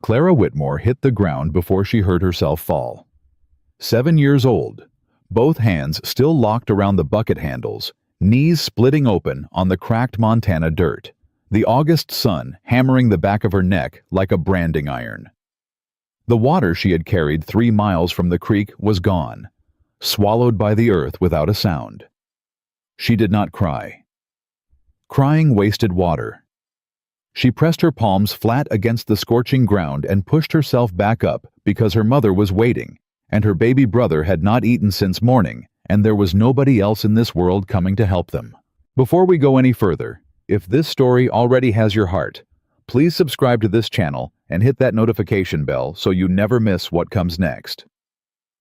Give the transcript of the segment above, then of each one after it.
Clara Whitmore hit the ground before she heard herself fall. 7 years old, both hands still locked around the bucket handles, knees splitting open on the cracked Montana dirt, the August sun hammering the back of her neck like a branding iron. The water she had carried 3 miles from the creek was gone, swallowed by the earth without a sound. She did not cry. Crying wasted water. She pressed her palms flat against the scorching ground and pushed herself back up because her mother was waiting, and her baby brother had not eaten since morning, and there was nobody else in this world coming to help them. Before we go any further, if this story already has your heart, please subscribe to this channel and hit that notification bell so you never miss what comes next.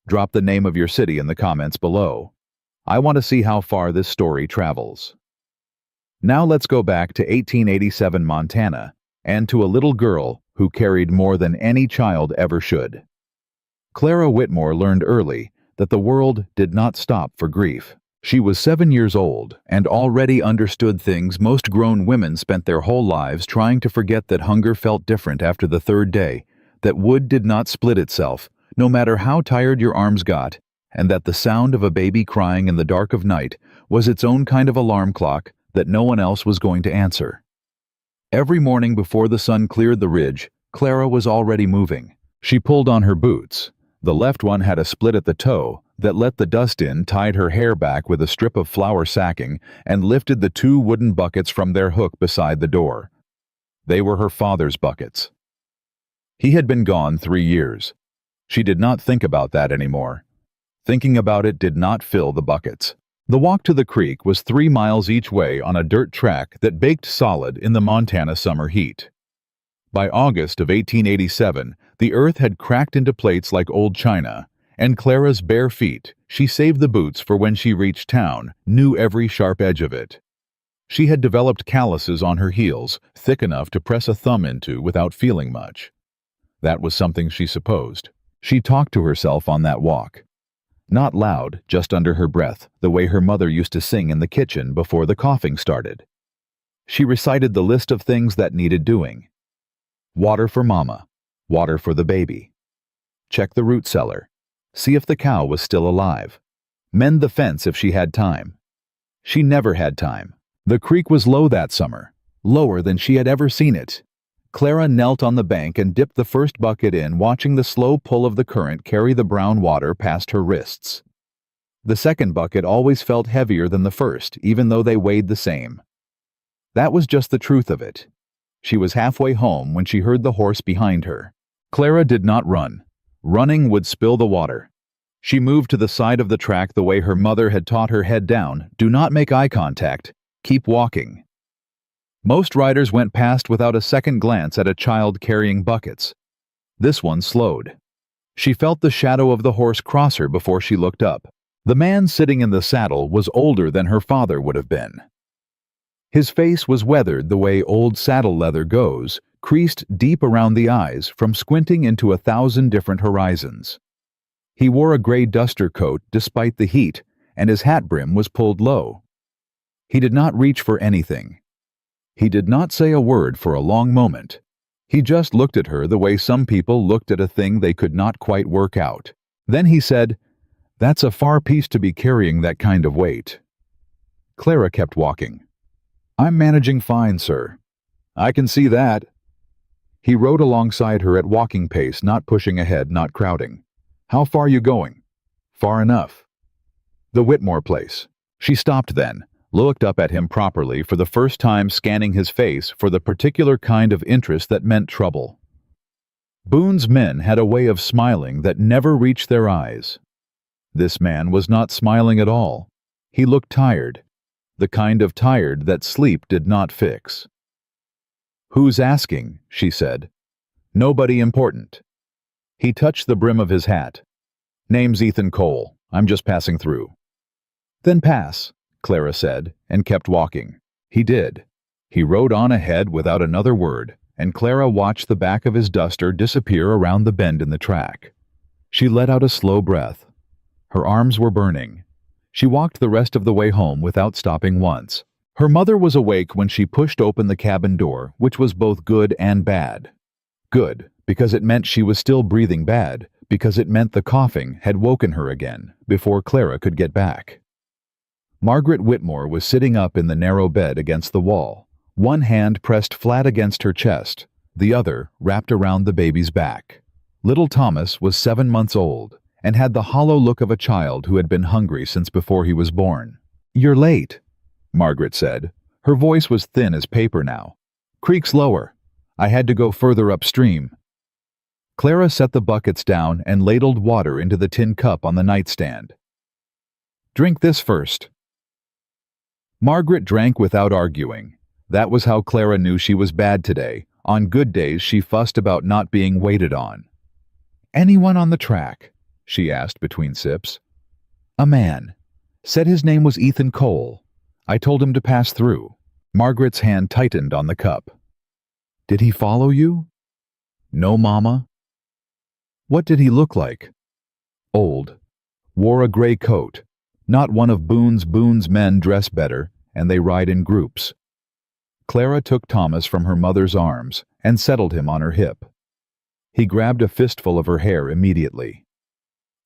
Drop the name of your city in the comments below. I want to see how far this story travels. Now let's go back to 1887 Montana, and to a little girl who carried more than any child ever should. Clara Whitmore learned early that the world did not stop for grief. She was 7 years old and already understood things most grown women spent their whole lives trying to forget: that hunger felt different after the third day, that wood did not split itself, no matter how tired your arms got, and that the sound of a baby crying in the dark of night was its own kind of alarm clock that no one else was going to answer. Every morning before the sun cleared the ridge, Clara was already moving. She pulled on her boots. The left one had a split at the toe that let the dust in, tied her hair back with a strip of flour sacking, and lifted the 2 wooden buckets from their hook beside the door. They were her father's buckets. He had been gone 3 years. She did not think about that anymore. Thinking about it did not fill the buckets. The walk to the creek was 3 miles each way on a dirt track that baked solid in the Montana summer heat. By August of 1887, the earth had cracked into plates like old china, and Clara's bare feet, she saved the boots for when she reached town, knew every sharp edge of it. She had developed calluses on her heels, thick enough to press a thumb into without feeling much. That was something she supposed. She talked to herself on that walk. Not loud, just under her breath, the way her mother used to sing in the kitchen before the coughing started. She recited the list of things that needed doing. Water for Mama. Water for the baby. Check the root cellar. See if the cow was still alive. Mend the fence if she had time. She never had time. The creek was low that summer, lower than she had ever seen it. Clara knelt on the bank and dipped the first bucket in, watching the slow pull of the current carry the brown water past her wrists. The second bucket always felt heavier than the first, even though they weighed the same. That was just the truth of it. She was halfway home when she heard the horse behind her. Clara did not run. Running would spill the water. She moved to the side of the track the way her mother had taught her: head down, do not make eye contact, keep walking. Most riders went past without a second glance at a child carrying buckets. This one slowed. She felt the shadow of the horse cross her before she looked up. The man sitting in the saddle was older than her father would have been. His face was weathered the way old saddle leather goes, creased deep around the eyes from squinting into 1,000 different horizons. He wore a gray duster coat despite the heat, and his hat brim was pulled low. He did not reach for anything. He did not say a word for a long moment. He just looked at her the way some people looked at a thing they could not quite work out. Then he said, "That's a far piece to be carrying that kind of weight." Clara kept walking. "I'm managing fine, sir." "I can see that." He rode alongside her at walking pace, not pushing ahead, not crowding. "How far you going?" "Far enough." "The Whitmore place." She stopped then, looked up at him properly, for the first time scanning his face for the particular kind of interest that meant trouble. Boone's men had a way of smiling that never reached their eyes. This man was not smiling at all. He looked tired, the kind of tired that sleep did not fix. "Who's asking?" she said. "Nobody important." He touched the brim of his hat. "Name's Ethan Cole. I'm just passing through." "Then pass," Clara said, and kept walking. He did. He rode on ahead without another word, and Clara watched the back of his duster disappear around the bend in the track. She let out a slow breath. Her arms were burning. She walked the rest of the way home without stopping once. Her mother was awake when she pushed open the cabin door, which was both good and bad. Good, because it meant she was still breathing bad, because it meant the coughing had woken her again before Clara could get back. Margaret Whitmore was sitting up in the narrow bed against the wall, one hand pressed flat against her chest, the other wrapped around the baby's back. Little Thomas was 7 months old and had the hollow look of a child who had been hungry since before he was born. "You're late," Margaret said. Her voice was thin as paper now. "Creek's lower. I had to go further upstream." Clara set the buckets down and ladled water into the tin cup on the nightstand. "Drink this first." Margaret drank without arguing. That was how Clara knew she was bad today. On good days she fussed about not being waited on. "Anyone on the track?" she asked between sips. "A man. Said his name was Ethan Cole. I told him to pass through." Margaret's hand tightened on the cup. "Did he follow you?" "No, Mama." "What did he look like?" "Old. Wore a gray coat. Not one of Boone's men dress better, and they ride in groups." Clara took Thomas from her mother's arms and settled him on her hip. He grabbed a fistful of her hair immediately.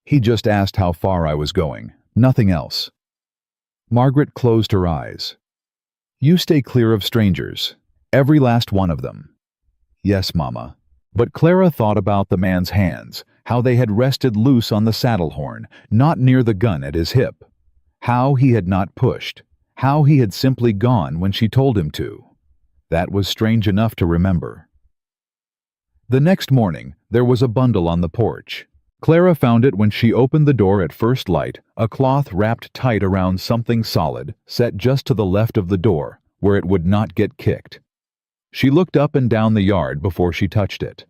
"He just asked how far I was going, nothing else." Margaret closed her eyes. "You stay clear of strangers, every last one of them." "Yes, Mama." But Clara thought about the man's hands, how they had rested loose on the saddle horn, not near the gun at his hip. How he had not pushed, how he had simply gone when she told him to. That was strange enough to remember. The next morning, there was a bundle on the porch. Clara found it when she opened the door at first light, a cloth wrapped tight around something solid, set just to the left of the door, where it would not get kicked. She looked up and down the yard before she touched it.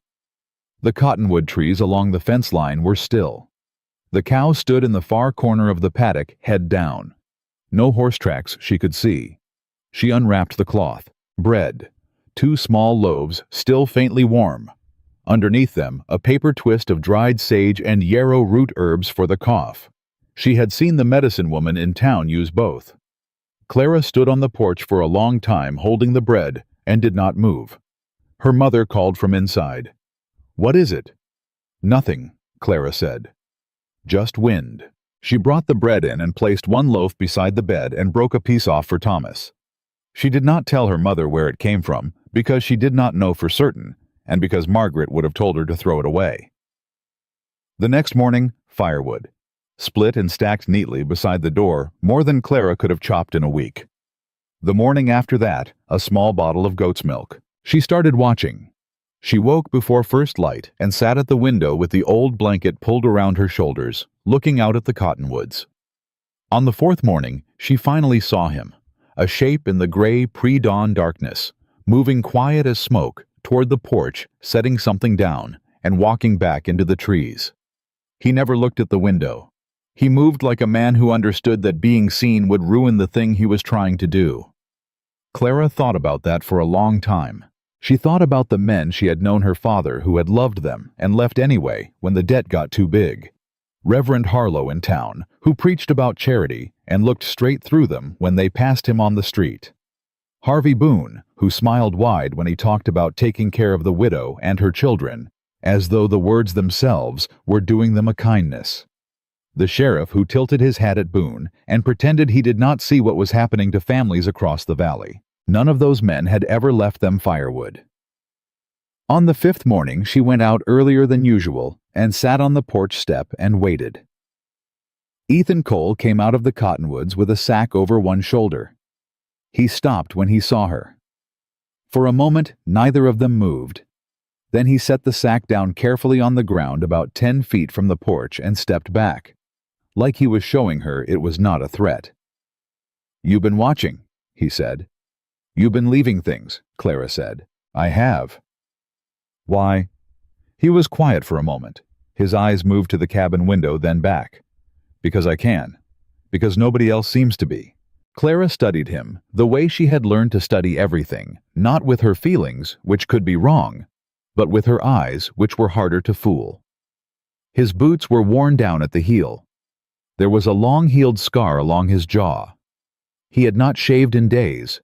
The cottonwood trees along the fence line were still. The cow stood in the far corner of the paddock, head down. No horse tracks she could see. She unwrapped the cloth. Bread. 2 small loaves, still faintly warm. Underneath them, a paper twist of dried sage and yarrow root herbs for the cough. She had seen the medicine woman in town use both. Clara stood on the porch for a long time holding the bread and did not move. Her mother called from inside. "What is it?" "Nothing," Clara said. "Just wind." She brought the bread in and placed 1 loaf beside the bed and broke a piece off for Thomas. She did not tell her mother where it came from, because she did not know for certain, and because Margaret would have told her to throw it away. The next morning, firewood. Split and stacked neatly beside the door, more than Clara could have chopped in a week. The morning after that, a small bottle of goat's milk. She started watching. She woke before first light and sat at the window with the old blanket pulled around her shoulders, looking out at the cottonwoods. On the 4th morning, she finally saw him, a shape in the gray pre-dawn darkness, moving quiet as smoke toward the porch, setting something down, and walking back into the trees. He never looked at the window. He moved like a man who understood that being seen would ruin the thing he was trying to do. Clara thought about that for a long time. She thought about the men she had known her father who had loved them and left anyway when the debt got too big. Reverend Harlow in town, who preached about charity and looked straight through them when they passed him on the street. Harvey Boone, who smiled wide when he talked about taking care of the widow and her children, as though the words themselves were doing them a kindness. The sheriff who tilted his hat at Boone and pretended he did not see what was happening to families across the valley. None of those men had ever left them firewood. On the 5th morning, she went out earlier than usual and sat on the porch step and waited. Ethan Cole came out of the cottonwoods with a sack over one shoulder. He stopped when he saw her. For a moment, neither of them moved. Then he set the sack down carefully on the ground about 10 feet from the porch and stepped back, like he was showing her it was not a threat. "You've been watching," he said. "You've been leaving things," Clara said. "I have." "Why?" He was quiet for a moment. His eyes moved to the cabin window, then back. "Because I can. Because nobody else seems to be." Clara studied him, the way she had learned to study everything, not with her feelings, which could be wrong, but with her eyes, which were harder to fool. His boots were worn down at the heel. There was a long-heeled scar along his jaw. He had not shaved in days,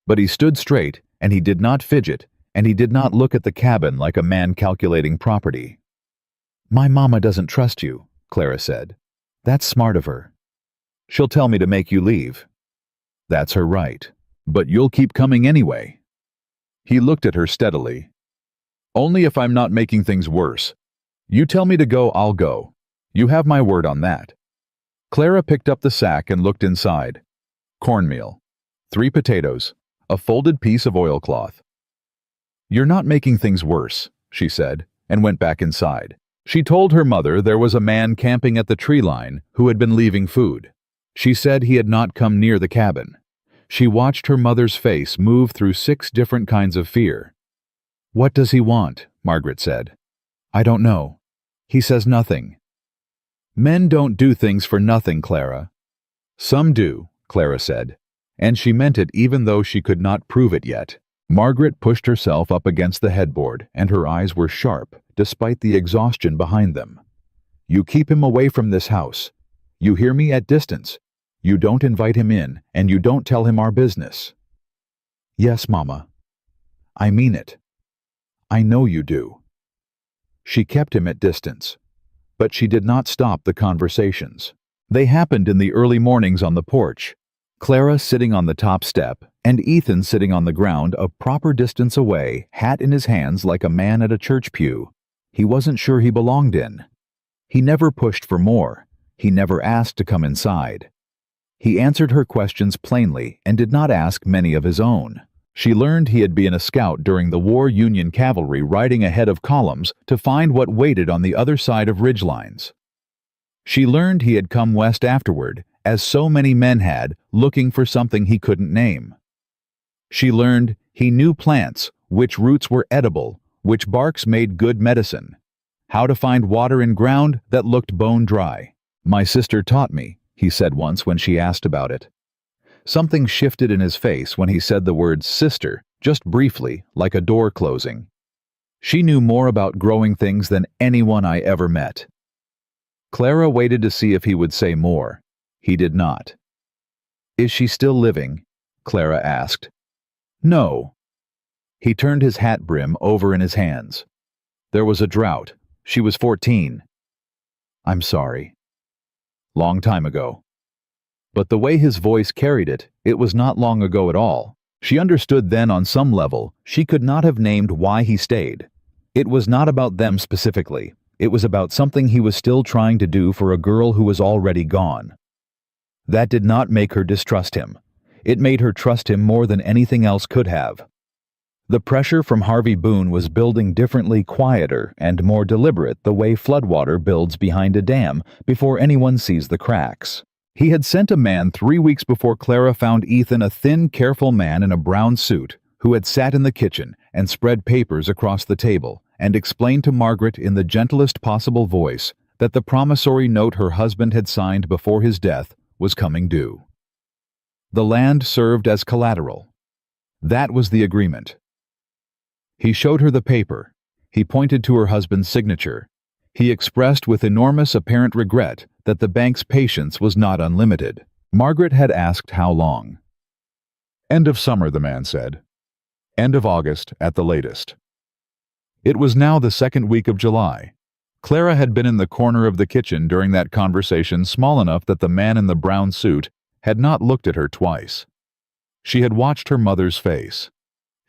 but he stood straight, and he did not fidget, and he did not look at the cabin like a man calculating property. "My mama doesn't trust you," Clara said. "That's smart of her. She'll tell me to make you leave." "That's her right. But you'll keep coming anyway." He looked at her steadily. "Only if I'm not making things worse. You tell me to go, I'll go. You have my word on that." Clara picked up the sack and looked inside. Cornmeal, 3 potatoes, a folded piece of oilcloth. "You're not making things worse," she said, and went back inside. She told her mother there was a man camping at the tree line who had been leaving food. She said he had not come near the cabin. She watched her mother's face move through 6 different kinds of fear. "What does he want?" Margaret said. "I don't know. He says nothing." "Men don't do things for nothing, Clara." "Some do," Clara said, and she meant it even though she could not prove it yet. Margaret pushed herself up against the headboard, and her eyes were sharp, despite the exhaustion behind them. "You keep him away from this house. You hear me, at distance. You don't invite him in, and you don't tell him our business." "Yes, Mama. I mean it. I know you do." She kept him at distance, but she did not stop the conversations. They happened in the early mornings on the porch, Clara sitting on the top step, and Ethan sitting on the ground a proper distance away, hat in his hands like a man at a church pew. He wasn't sure he belonged in. He never pushed for more. He never asked to come inside. He answered her questions plainly and did not ask many of his own. She learned he had been a scout during the war, Union cavalry riding ahead of columns to find what waited on the other side of ridgelines. She learned he had come west afterward, as so many men had, looking for something he couldn't name. She learned he knew plants, which roots were edible, which barks made good medicine, how to find water in ground that looked bone dry. "My sister taught me," he said once when she asked about it. Something shifted in his face when he said the word sister, just briefly, like a door closing. She knew more about growing things than anyone I ever met. Clara waited to see if he would say more. He did not. "Is she still living?" Clara asked. "No." He turned his hat brim over in his hands. "There was a drought. She was 14. "I'm sorry. Long time ago." But the way his voice carried it, it was not long ago at all. She understood then on some level she could not have named why he stayed. It was not about them specifically. It was about something he was still trying to do for a girl who was already gone. That did not make her distrust him. It made her trust him more than anything else could have. The pressure from Harvey Boone was building differently, quieter, and more deliberate, the way floodwater builds behind a dam before anyone sees the cracks. He had sent a man 3 weeks before Clara found Ethan, a thin, careful man in a brown suit, who had sat in the kitchen and spread papers across the table and explained to Margaret in the gentlest possible voice that the promissory note her husband had signed before his death was coming due. The land served as collateral. That was the agreement. He showed her the paper. He pointed to her husband's signature. He expressed with enormous apparent regret that the bank's patience was not unlimited. Margaret had asked how long. "End of summer," the man said. "End of August at the latest." It was now the 2nd week of July. Clara had been in the corner of the kitchen during that conversation, small enough that the man in the brown suit had not looked at her twice. She had watched her mother's face.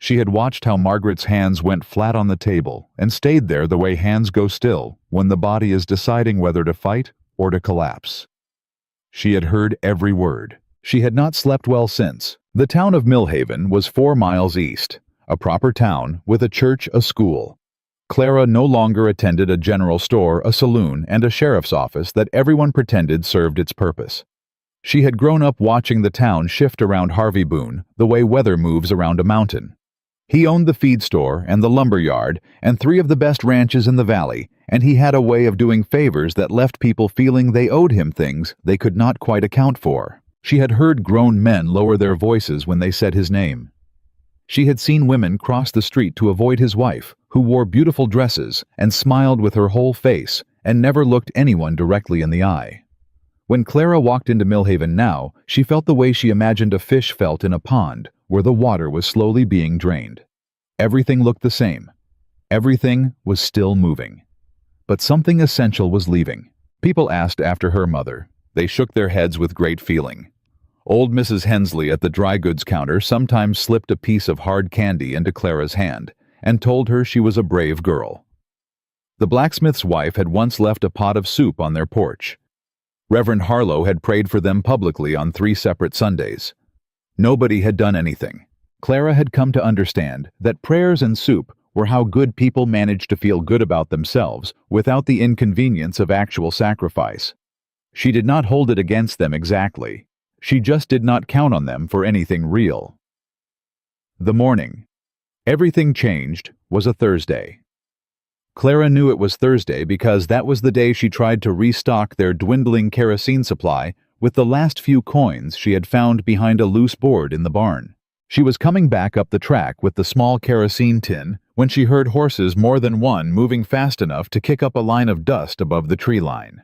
She had watched how Margaret's hands went flat on the table and stayed there the way hands go still when the body is deciding whether to fight or to collapse. She had heard every word. She had not slept well since. The town of Millhaven was 4 miles east, a proper town with a church, a school. Clara no longer attended a general store, a saloon, and a sheriff's office that everyone pretended served its purpose. She had grown up watching the town shift around Harvey Boone the way weather moves around a mountain. He owned the feed store and the lumber yard and 3 of the best ranches in the valley, and he had a way of doing favors that left people feeling they owed him things they could not quite account for. She had heard grown men lower their voices when they said his name. She had seen women cross the street to avoid his wife, who wore beautiful dresses and smiled with her whole face and never looked anyone directly in the eye. When Clara walked into Millhaven now, she felt the way she imagined a fish felt in a pond, where the water was slowly being drained. Everything looked the same. Everything was still moving. But something essential was leaving. People asked after her mother. They shook their heads with great feeling. Old Mrs. Hensley at the dry goods counter sometimes slipped a piece of hard candy into Clara's hand and told her she was a brave girl. The blacksmith's wife had once left a pot of soup on their porch. Reverend Harlow had prayed for them publicly on 3 separate Sundays. Nobody had done anything. Clara had come to understand that prayers and soup were how good people managed to feel good about themselves without the inconvenience of actual sacrifice. She did not hold it against them exactly. She just did not count on them for anything real. The morning. Everything changed was a Thursday. Clara knew it was Thursday because that was the day she tried to restock their dwindling kerosene supply with the last few coins she had found behind a loose board in the barn. She was coming back up the track with the small kerosene tin when she heard horses more than one moving fast enough to kick up a line of dust above the tree line.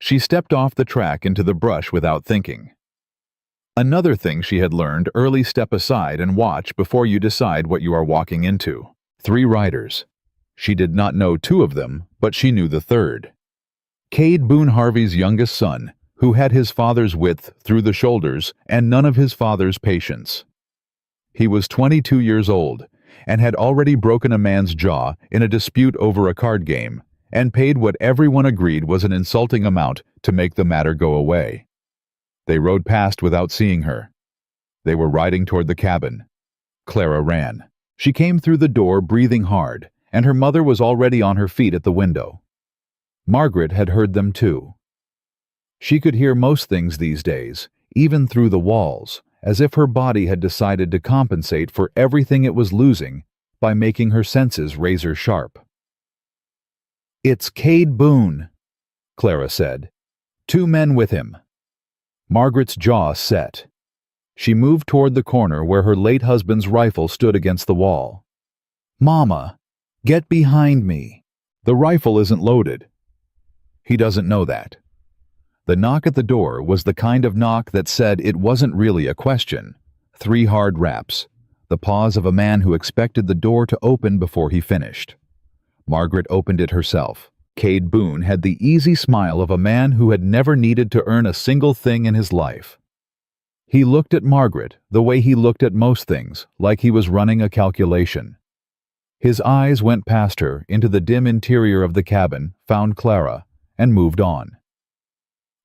She stepped off the track into the brush without thinking. Another thing she had learned: early step aside and watch before you decide what you are walking into. 3 riders. She did not know 2 of them, but she knew the third. Cade Boone Harvey's youngest son, who had his father's width through the shoulders and none of his father's patience. He was 22 years old and had already broken a man's jaw in a dispute over a card game and paid what everyone agreed was an insulting amount to make the matter go away. They rode past without seeing her. They were riding toward the cabin. Clara ran. She came through the door breathing hard, and her mother was already on her feet at the window. Margaret had heard them too. She could hear most things these days, even through the walls, as if her body had decided to compensate for everything it was losing by making her senses razor sharp. "It's Cade Boone," Clara said. "2 men with him." Margaret's jaw set. She moved toward the corner where her late husband's rifle stood against the wall. "Mama, get behind me." "The rifle isn't loaded." He doesn't know that. The knock at the door was the kind of knock that said it wasn't really a question. 3 hard raps. The pause of a man who expected the door to open before he finished. Margaret opened it herself. Cade Boone had the easy smile of a man who had never needed to earn a single thing in his life. He looked at Margaret the way he looked at most things, like he was running a calculation. His eyes went past her into the dim interior of the cabin, found Clara, and moved on.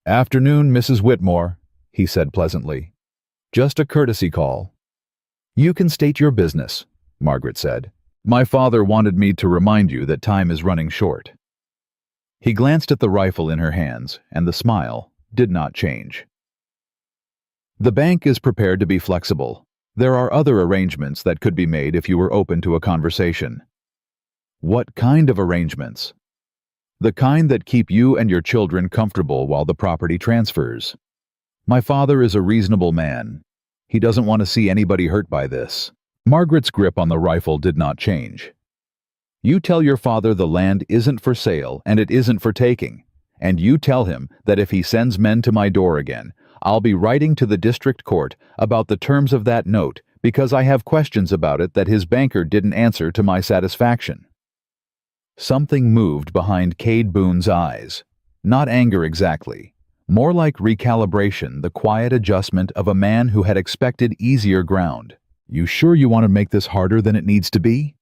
"Afternoon, Mrs. Whitmore," he said pleasantly. "Just a courtesy call." "You can state your business," Margaret said. "My father wanted me to remind you that time is running short." He glanced at the rifle in her hands, and the smile did not change. "The bank is prepared to be flexible. There are other arrangements that could be made if you were open to a conversation." "What kind of arrangements?" "The kind that keep you and your children comfortable while the property transfers. My father is a reasonable man. He doesn't want to see anybody hurt by this." Margaret's grip on the rifle did not change. "You tell your father the land isn't for sale and it isn't for taking, and you tell him that if he sends men to my door again, I'll be writing to the district court about the terms of that note because I have questions about it that his banker didn't answer to my satisfaction." Something moved behind Cade Boone's eyes. Not anger exactly. More like recalibration, the quiet adjustment of a man who had expected easier ground. "You sure you want to make this harder than it needs to be?"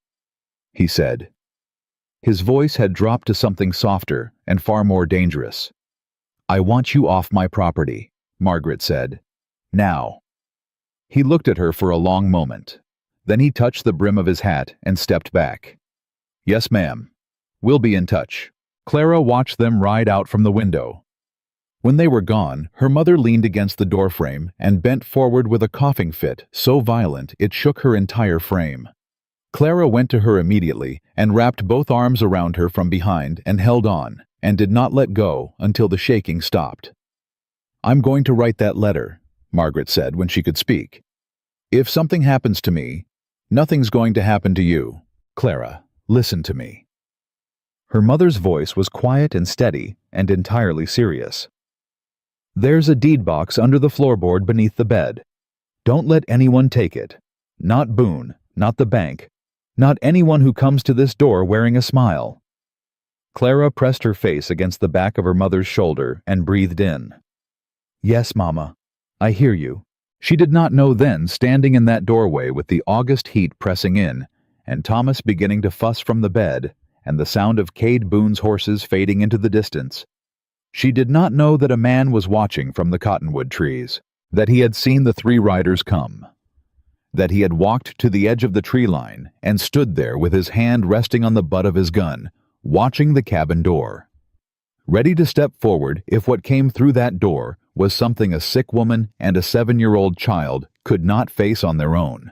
he said. His voice had dropped to something softer and far more dangerous. "I want you off my property," Margaret said. "Now." He looked at her for a long moment. Then he touched the brim of his hat and stepped back. "Yes, ma'am. We'll be in touch." Clara watched them ride out from the window. When they were gone, her mother leaned against the doorframe and bent forward with a coughing fit so violent it shook her entire frame. Clara went to her immediately and wrapped both arms around her from behind and held on, and did not let go until the shaking stopped. "I'm going to write that letter," Margaret said when she could speak. "If something happens to me, nothing's going to happen to you. Clara, listen to me." Her mother's voice was quiet and steady and entirely serious. "There's a deed box under the floorboard beneath the bed. Don't let anyone take it. Not Boone, not the bank. Not anyone who comes to this door wearing a smile." Clara pressed her face against the back of her mother's shoulder and breathed in. "Yes, Mama, I hear you." She did not know then, standing in that doorway with the August heat pressing in, and Thomas beginning to fuss from the bed, and the sound of Cade Boone's horses fading into the distance. She did not know that a man was watching from the cottonwood trees, that he had seen the three riders come, that he had walked to the edge of the tree line and stood there with his hand resting on the butt of his gun, watching the cabin door, ready to step forward if what came through that door was something a sick woman and a 7-year-old child could not face on their own.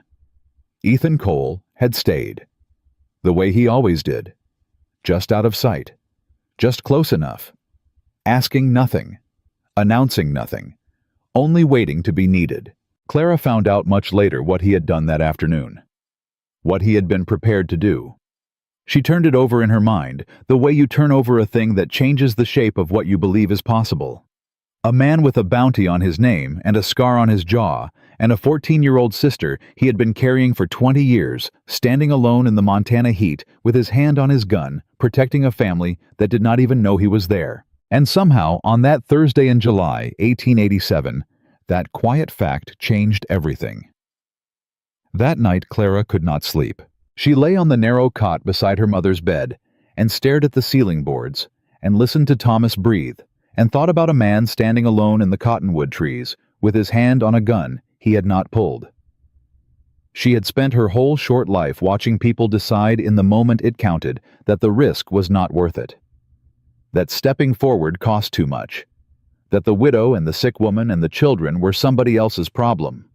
Ethan Cole had stayed, the way he always did, just out of sight, just close enough, asking nothing, announcing nothing, only waiting to be needed. Clara found out much later what he had done that afternoon, what he had been prepared to do. She turned it over in her mind, the way you turn over a thing that changes the shape of what you believe is possible. A man with a bounty on his name and a scar on his jaw, and a 14-year-old sister he had been carrying for 20 years, standing alone in the Montana heat with his hand on his gun, protecting a family that did not even know he was there. And somehow, on that Thursday in July, 1887, that quiet fact changed everything. That night, Clara could not sleep. She lay on the narrow cot beside her mother's bed and stared at the ceiling boards and listened to Thomas breathe and thought about a man standing alone in the cottonwood trees with his hand on a gun he had not pulled. She had spent her whole short life watching people decide in the moment it counted that the risk was not worth it, that stepping forward cost too much, that the widow and the sick woman and the children were somebody else's problem.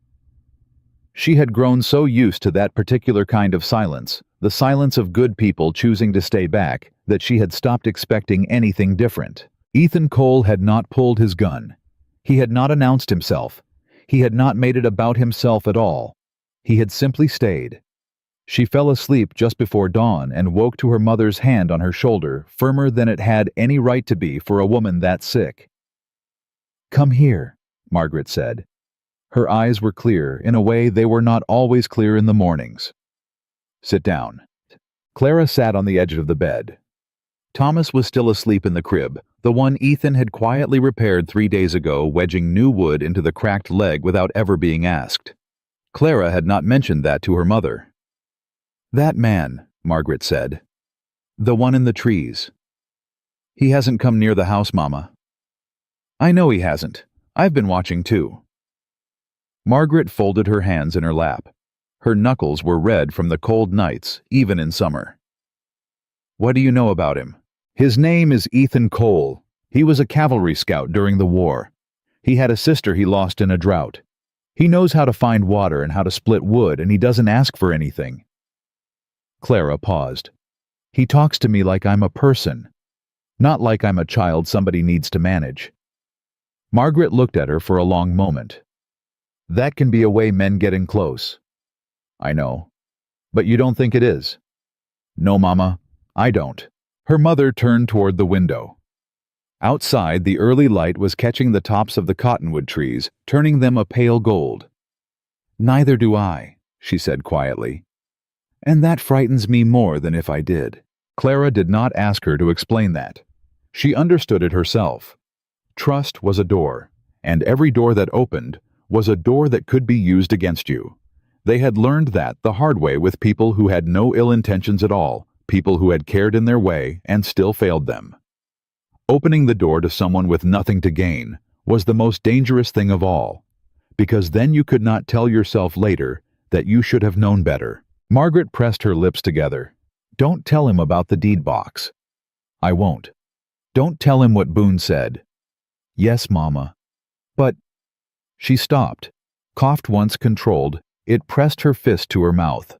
She had grown so used to that particular kind of silence, the silence of good people choosing to stay back, that she had stopped expecting anything different. Ethan Cole had not pulled his gun. He had not announced himself. He had not made it about himself at all. He had simply stayed. She fell asleep just before dawn and woke to her mother's hand on her shoulder, firmer than it had any right to be for a woman that sick. "Come here," Margaret said. Her eyes were clear in a way they were not always clear in the mornings. "Sit down." Clara sat on the edge of the bed. Thomas was still asleep in the crib, the one Ethan had quietly repaired 3 days ago, wedging new wood into the cracked leg without ever being asked. Clara had not mentioned that to her mother. "That man," Margaret said. "The one in the trees. He hasn't come near the house, Mama." "I know he hasn't. I've been watching too." Margaret folded her hands in her lap. Her knuckles were red from the cold nights, even in summer. "What do you know about him?" "His name is Ethan Cole. He was a cavalry scout during the war. He had a sister he lost in a drought. He knows how to find water and how to split wood, and he doesn't ask for anything." Clara paused. "He talks to me like I'm a person, not like I'm a child somebody needs to manage." Margaret looked at her for a long moment. "That can be a way men get in close." "I know. But you don't think it is?" "No, Mama, I don't." Her mother turned toward the window. Outside, the early light was catching the tops of the cottonwood trees, turning them a pale gold. "Neither do I," she said quietly. "And that frightens me more than if I did." Clara did not ask her to explain that. She understood it herself. Trust was a door, and every door that opened was a door that could be used against you. They had learned that the hard way with people who had no ill intentions at all, people who had cared in their way and still failed them. Opening the door to someone with nothing to gain was the most dangerous thing of all, because then you could not tell yourself later that you should have known better. Margaret pressed her lips together. "Don't tell him about the deed box." "I won't." "Don't tell him what Boone said." "Yes, Mama. But—" She stopped, coughed once controlled. It pressed her fist to her mouth.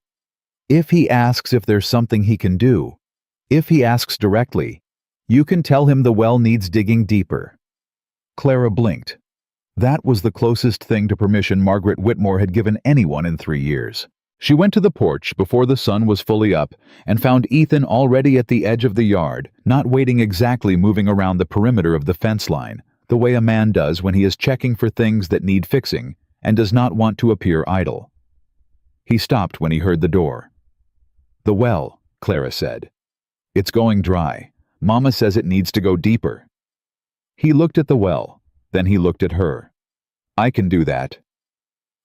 "If he asks if there's something he can do, if he asks directly, you can tell him the well needs digging deeper." Clara blinked. That was the closest thing to permission Margaret Whitmore had given anyone in 3 years. She went to the porch before the sun was fully up and found Ethan already at the edge of the yard, not waiting exactly, moving around the perimeter of the fence line, the way a man does when he is checking for things that need fixing and does not want to appear idle. He stopped when he heard the door. "The well," Clara said. "It's going dry. Mama says it needs to go deeper." He looked at the well, then he looked at her. "I can do that."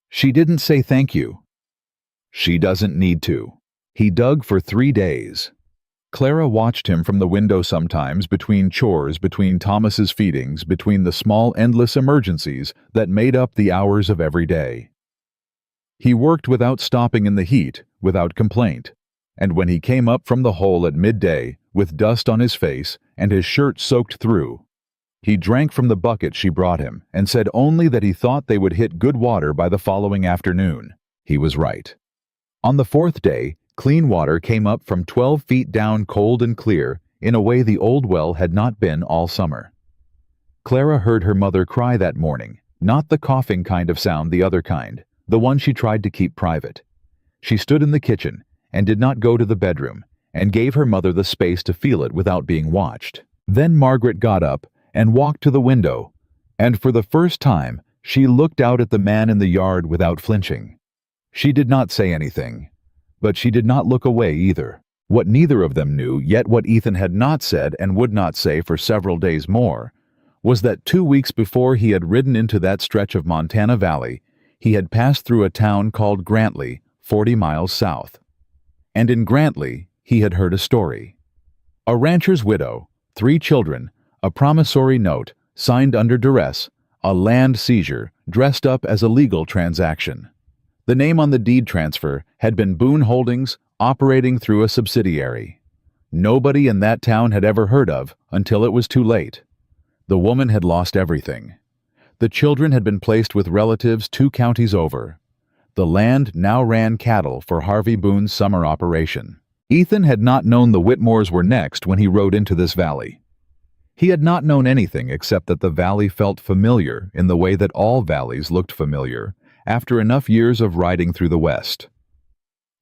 She didn't say thank you. She doesn't need to. He dug for 3 days. Clara watched him from the window sometimes, between chores, between Thomas's feedings, between the small endless emergencies that made up the hours of every day. He worked without stopping in the heat, without complaint, and when he came up from the hole at midday, with dust on his face and his shirt soaked through, he drank from the bucket she brought him and said only that he thought they would hit good water by the following afternoon. He was right. On the 4th day, clean water came up from 12 feet down, cold and clear, in a way the old well had not been all summer. Clara heard her mother cry that morning, not the coughing kind of sound, the other kind, the one she tried to keep private. She stood in the kitchen and did not go to the bedroom, and gave her mother the space to feel it without being watched. Then Margaret got up and walked to the window, and for the first time she looked out at the man in the yard without flinching. She did not say anything, but she did not look away either. What neither of them knew, yet what Ethan had not said and would not say for several days more, was that 2 weeks before he had ridden into that stretch of Montana Valley, he had passed through a town called Grantley, 40 miles south. And in Grantley, he had heard a story. A rancher's widow, 3 children, a promissory note, signed under duress, a land seizure, dressed up as a legal transaction. The name on the deed transfer had been Boone Holdings, operating through a subsidiary. Nobody in that town had ever heard of until it was too late. The woman had lost everything. The children had been placed with relatives 2 counties over. The land now ran cattle for Harvey Boone's summer operation. Ethan had not known the Whitmores were next when he rode into this valley. He had not known anything except that the valley felt familiar in the way that all valleys looked familiar after enough years of riding through the West.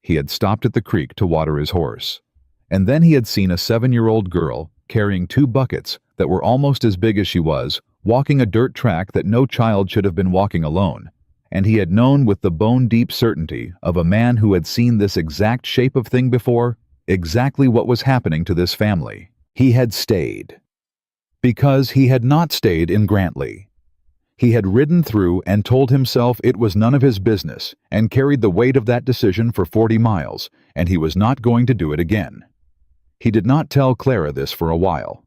He had stopped at the creek to water his horse, and then he had seen a 7-year-old girl carrying 2 buckets that were almost as big as she was, walking a dirt track that no child should have been walking alone, and he had known with the bone-deep certainty of a man who had seen this exact shape of thing before, exactly what was happening to this family. He had stayed. Because he had not stayed in Grantley. He had ridden through and told himself it was none of his business, and carried the weight of that decision for 40 miles, and he was not going to do it again. He did not tell Clara this for a while.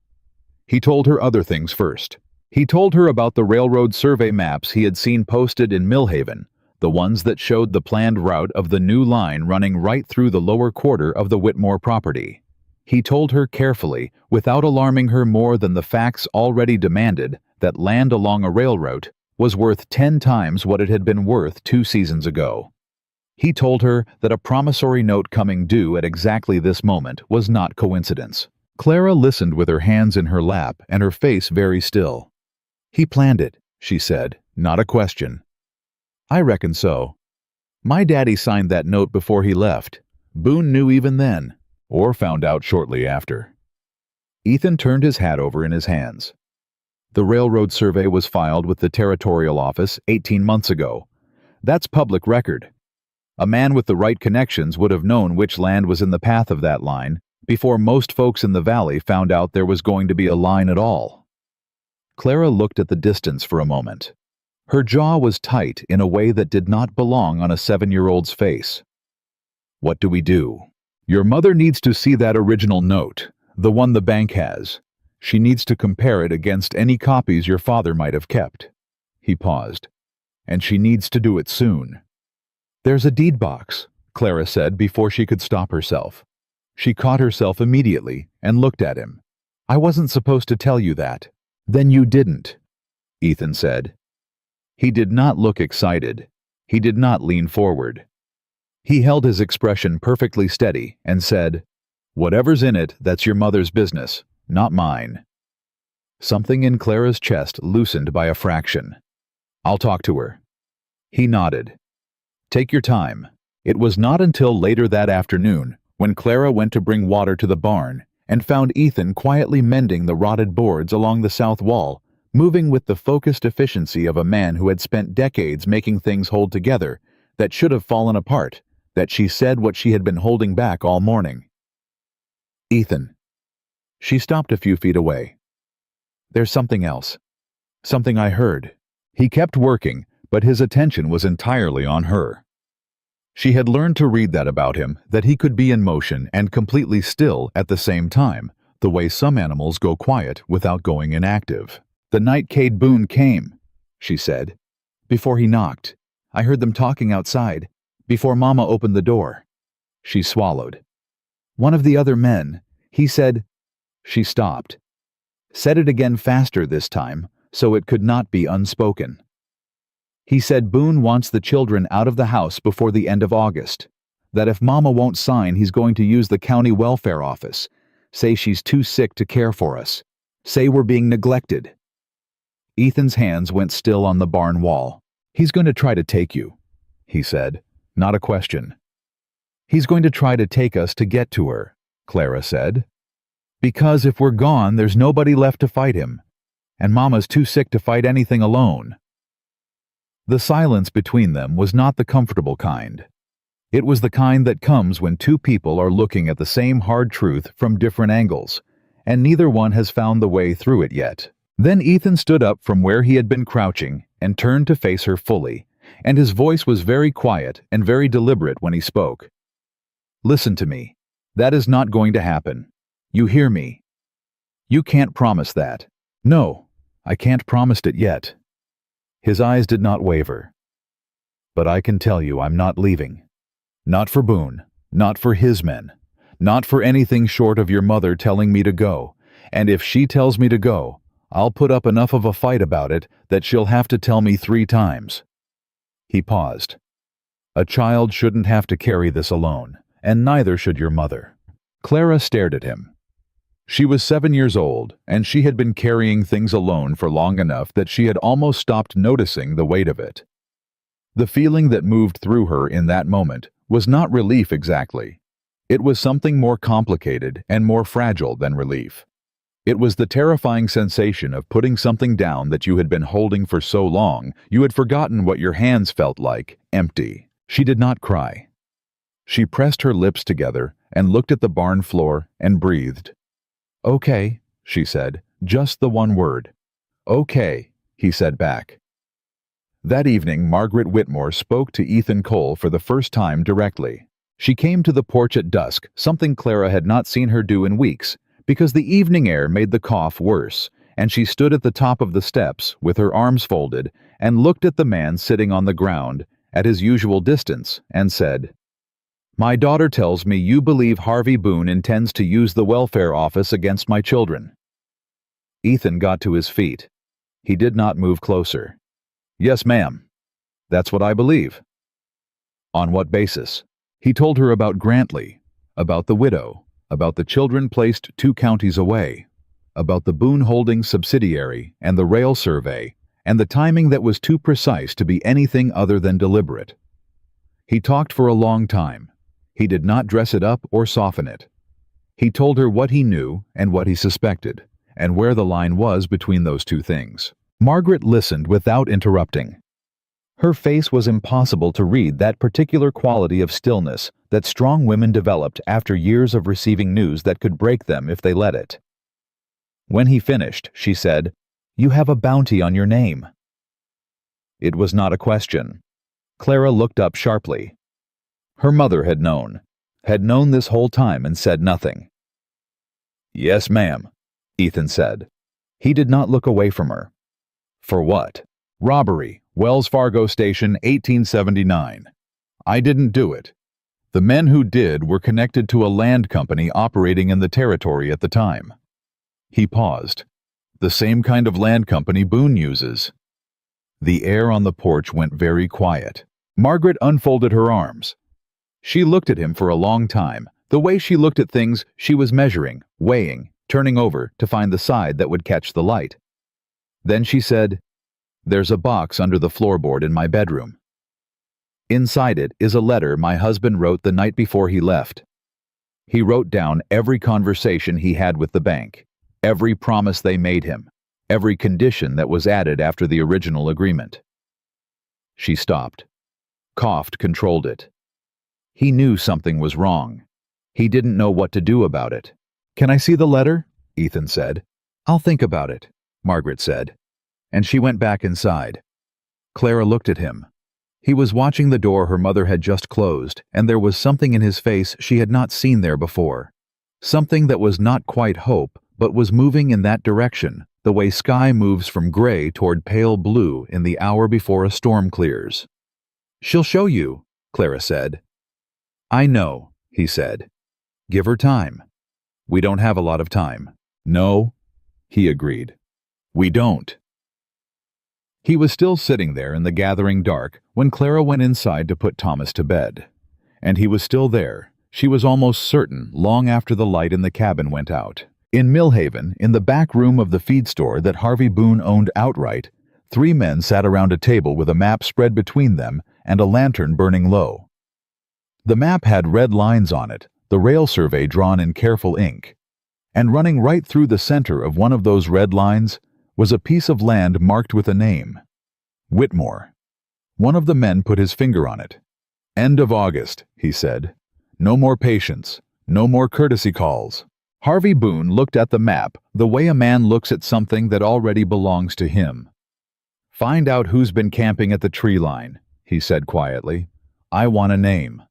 He told her other things first. He told her about the railroad survey maps he had seen posted in Millhaven, the ones that showed the planned route of the new line running right through the lower quarter of the Whitmore property. He told her carefully, without alarming her more than the facts already demanded, that land along a railroad was worth 10 times what it had been worth 2 seasons ago. He told her that a promissory note coming due at exactly this moment was not coincidence. Clara listened with her hands in her lap and her face very still. "He planned it," she said, not a question. "I reckon so. My daddy signed that note before he left. Boone knew even then, or found out shortly after." Ethan turned his hat over in his hands. "The railroad survey was filed with the territorial office 18 months ago. That's public record. A man with the right connections would have known which land was in the path of that line before most folks in the valley found out there was going to be a line at all." Clara looked at the distance for a moment. Her jaw was tight in a way that did not belong on a 7-year-old's face. "What do we do?" "Your mother needs to see that original note, the one the bank has. She needs to compare it against any copies your father might have kept." He paused. "And she needs to do it soon." "There's a deed box," Clara said before she could stop herself. She caught herself immediately and looked at him. "I wasn't supposed to tell you that." "Then you didn't," Ethan said. He did not look excited. He did not lean forward. He held his expression perfectly steady and said, "Whatever's in it, that's your mother's business, not mine." Something in Clara's chest loosened by a fraction. "I'll talk to her." He nodded. "Take your time." It was not until later that afternoon, when Clara went to bring water to the barn, and found Ethan quietly mending the rotted boards along the south wall, moving with the focused efficiency of a man who had spent decades making things hold together that should have fallen apart, that she said what she had been holding back all morning. Ethan. She stopped a few feet away. There's something else. Something I heard. He kept working, but his attention was entirely on her. She had learned to read that about him, that he could be in motion and completely still at the same time, the way some animals go quiet without going inactive. The night Cade Boone came, she said. Before he knocked. I heard them talking outside, before Mama opened the door. She swallowed. One of the other men, he said... She stopped. Said it again faster this time, so it could not be unspoken. He said Boone wants the children out of the house before the end of August. That if Mama won't sign, he's going to use the county welfare office. Say she's too sick to care for us. Say we're being neglected. Ethan's hands went still on the barn wall. He's going to try to take you, he said, not a question. He's going to try to take us to get to her, Clara said. Because if we're gone, there's nobody left to fight him. And Mama's too sick to fight anything alone. The silence between them was not the comfortable kind. It was the kind that comes when two people are looking at the same hard truth from different angles, and neither one has found the way through it yet. Then Ethan stood up from where he had been crouching and turned to face her fully, and his voice was very quiet and very deliberate when he spoke. Listen to me. That is not going to happen. You hear me? You can't promise that. No, I can't promise it yet. His eyes did not waver. But I can tell you I'm not leaving. Not for Boone, not for his men, not for anything short of your mother telling me to go, and if she tells me to go, I'll put up enough of a fight about it that she'll have to tell me 3 times. He paused. A child shouldn't have to carry this alone, and neither should your mother. Clara stared at him. She was 7 years old, and she had been carrying things alone for long enough that she had almost stopped noticing the weight of it. The feeling that moved through her in that moment was not relief exactly. It was something more complicated and more fragile than relief. It was the terrifying sensation of putting something down that you had been holding for so long you had forgotten what your hands felt like, empty. She did not cry. She pressed her lips together and looked at the barn floor and breathed. Okay, she said, just the one word. Okay, he said back. That evening, Margaret Whitmore spoke to Ethan Cole for the first time directly. She came to the porch at dusk, something Clara had not seen her do in weeks, because the evening air made the cough worse, and she stood at the top of the steps with her arms folded and looked at the man sitting on the ground at his usual distance and said, My daughter tells me you believe Harvey Boone intends to use the welfare office against my children. Ethan got to his feet. He did not move closer. Yes, ma'am. That's what I believe. On what basis? He told her about Grantley, about the widow, about the children placed 2 counties away, about the Boone Holdings subsidiary and the rail survey, and the timing that was too precise to be anything other than deliberate. He talked for a long time. He did not dress it up or soften it. He told her what he knew and what he suspected, and where the line was between those 2 things. Margaret listened without interrupting. Her face was impossible to read that particular quality of stillness that strong women developed after years of receiving news that could break them if they let it. When he finished, she said, You have a bounty on your name. It was not a question. Clara looked up sharply. Her mother had known this whole time and said nothing. Yes, ma'am, Ethan said. He did not look away from her. For what? Robbery, Wells Fargo Station, 1879. I didn't do it. The men who did were connected to a land company operating in the territory at the time. He paused. The same kind of land company Boone uses. The air on the porch went very quiet. Margaret unfolded her arms. She looked at him for a long time. The way she looked at things, she was measuring, weighing, turning over to find the side that would catch the light. Then she said, There's a box under the floorboard in my bedroom. Inside it is a letter my husband wrote the night before he left. He wrote down every conversation he had with the bank, every promise they made him, every condition that was added after the original agreement. She stopped, coughed, controlled it. He knew something was wrong. He didn't know what to do about it. "Can I see the letter?" Ethan said. "I'll think about it," Margaret said, and she went back inside. Clara looked at him. He was watching the door her mother had just closed, and there was something in his face she had not seen there before. Something that was not quite hope, but was moving in that direction, the way sky moves from gray toward pale blue in the hour before a storm clears. "She'll show you," Clara said. "I know," he said. "Give her time." "We don't have a lot of time." "No," he agreed. "We don't." He was still sitting there in the gathering dark when Clara went inside to put Thomas to bed. And he was still there, she was almost certain, long after the light in the cabin went out. In Millhaven, in the back room of the feed store that Harvey Boone owned outright, 3 men sat around a table with a map spread between them and a lantern burning low. The map had red lines on it, the rail survey drawn in careful ink. And running right through the center of one of those red lines was a piece of land marked with a name. Whitmore. One of the men put his finger on it. "End of August," he said. "No more patience. No more courtesy calls." Harvey Boone looked at the map the way a man looks at something that already belongs to him. "Find out who's been camping at the tree line," he said quietly. "I want a name."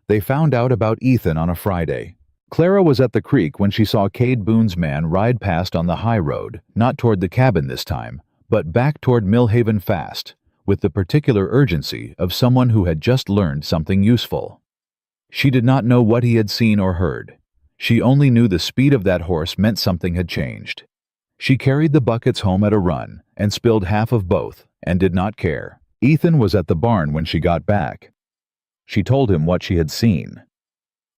They found out about Ethan on a Friday. Clara was at the creek when she saw Cade Boone's man ride past on the high road, not toward the cabin this time, but back toward Millhaven fast, with the particular urgency of someone who had just learned something useful. She did not know what he had seen or heard. She only knew the speed of that horse meant something had changed. She carried the buckets home at a run and spilled half of both, and did not care. Ethan was at the barn when she got back. She told him what she had seen.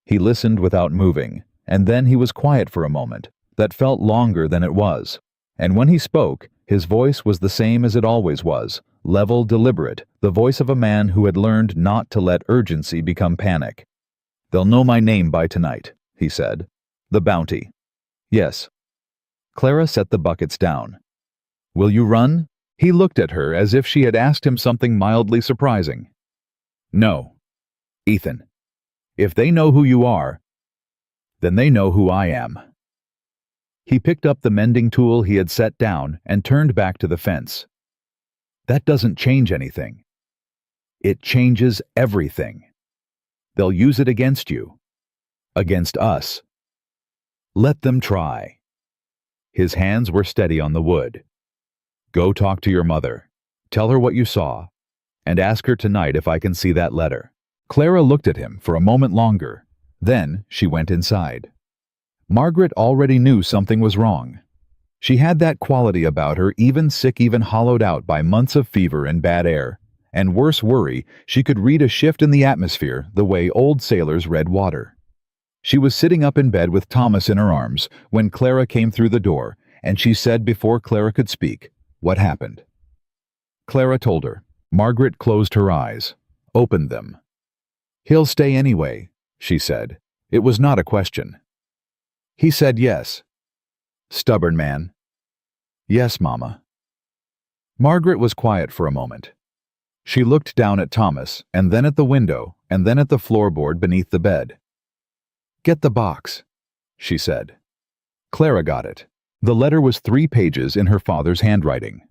He listened without moving, and then he was quiet for a moment, that felt longer than it was. And when he spoke, his voice was the same as it always was, level, deliberate, the voice of a man who had learned not to let urgency become panic. "They'll know my name by tonight," he said. "The bounty." "Yes." Clara set the buckets down. "Will you run?" He looked at her as if she had asked him something mildly surprising. "No." "Ethan, if they know who you are, then they know who I am." He picked up the mending tool he had set down and turned back to the fence. "That doesn't change anything." "It changes everything. They'll use it against you. Against us. Let them try." His hands were steady on the wood. "Go talk to your mother. Tell her what you saw, and ask her tonight if I can see that letter." Clara looked at him for a moment longer. Then she went inside. Margaret already knew something was wrong. She had that quality about her, even sick, even hollowed out by months of fever and bad air. And worse worry, she could read a shift in the atmosphere the way old sailors read water. She was sitting up in bed with Thomas in her arms when Clara came through the door, and she said before Clara could speak what happened. Clara told her. Margaret closed her eyes, opened them. "He'll stay anyway," she said. It was not a question. He said yes. "Stubborn man." "Yes, Mama." Margaret was quiet for a moment. She looked down at Thomas, and then at the window, and then at the floorboard beneath the bed. "Get the box," she said. Clara got it. The letter was 3 pages in her father's handwriting.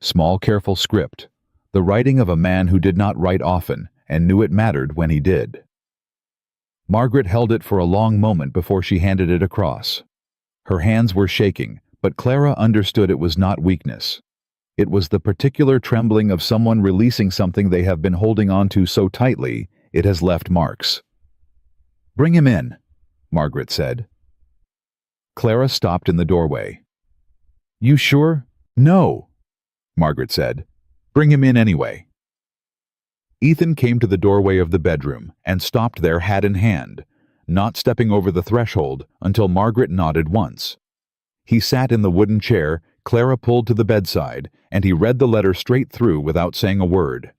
Small, careful script, the writing of a man who did not write often and knew it mattered when he did. Margaret held it for a long moment before she handed it across. Her hands were shaking, but Clara understood it was not weakness. It was the particular trembling of someone releasing something they have been holding on to so tightly it has left marks. "Bring him in," Margaret said. Clara stopped in the doorway. "You sure?" "No," Margaret said. "Bring him in anyway." Ethan came to the doorway of the bedroom and stopped there hat in hand, not stepping over the threshold until Margaret nodded once. He sat in the wooden chair Clara pulled to the bedside, and he read the letter straight through without saying a word.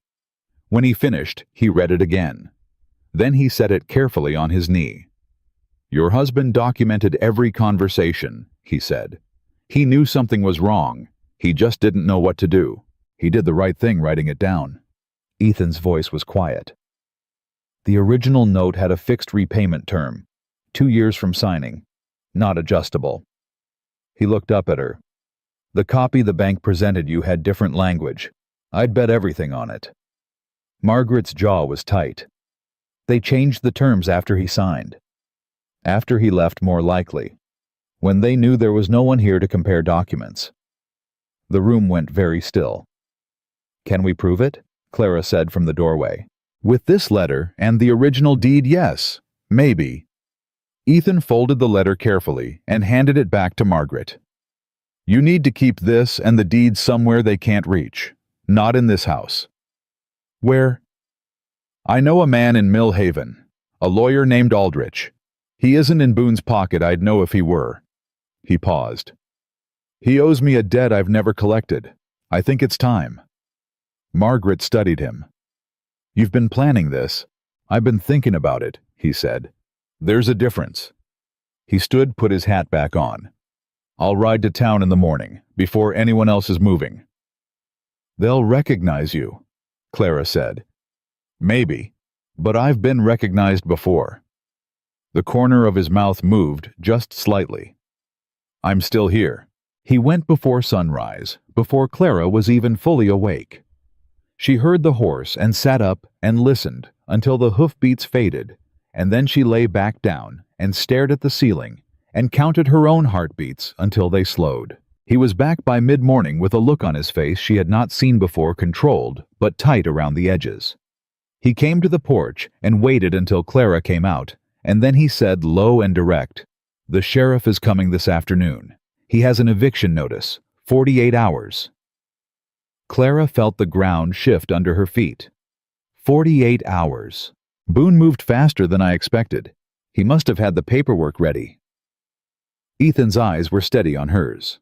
When he finished, he read it again. Then he set it carefully on his knee. "Your husband documented every conversation," he said. "He knew something was wrong. He just didn't know what to do. He did the right thing writing it down." Ethan's voice was quiet. The original note had a fixed repayment term, 2 years from signing, not adjustable. He looked up at her. The copy the bank presented you had different language. I'd bet everything on it. Margaret's jaw was tight. They changed the terms after he signed. After he left, more likely. When they knew there was no one here to compare documents. The room went very still. Can we prove it? Clara said from the doorway. With this letter and the original deed, yes. Maybe. Ethan folded the letter carefully and handed it back to Margaret. You need to keep this and the deed somewhere they can't reach. Not in this house. Where? I know a man in Mill Haven, a lawyer named Aldrich. He isn't in Boone's pocket, I'd know if he were. He paused. He owes me a debt I've never collected. I think it's time. Margaret studied him. You've been planning this. I've been thinking about it, he said. There's a difference. He stood, put his hat back on. I'll ride to town in the morning, before anyone else is moving. They'll recognize you, Clara said. Maybe, but I've been recognized before. The corner of his mouth moved just slightly. I'm still here. He went before sunrise, before Clara was even fully awake. She heard the horse and sat up and listened until the hoofbeats faded, and then she lay back down and stared at the ceiling and counted her own heartbeats until they slowed. He was back by mid-morning with a look on his face she had not seen before, controlled but tight around the edges. He came to the porch and waited until Clara came out, and then he said, low and direct, "The sheriff is coming this afternoon. He has an eviction notice, 48 hours. Clara felt the ground shift under her feet. 48 hours. Boone moved faster than I expected. He must have had the paperwork ready. Ethan's eyes were steady on hers.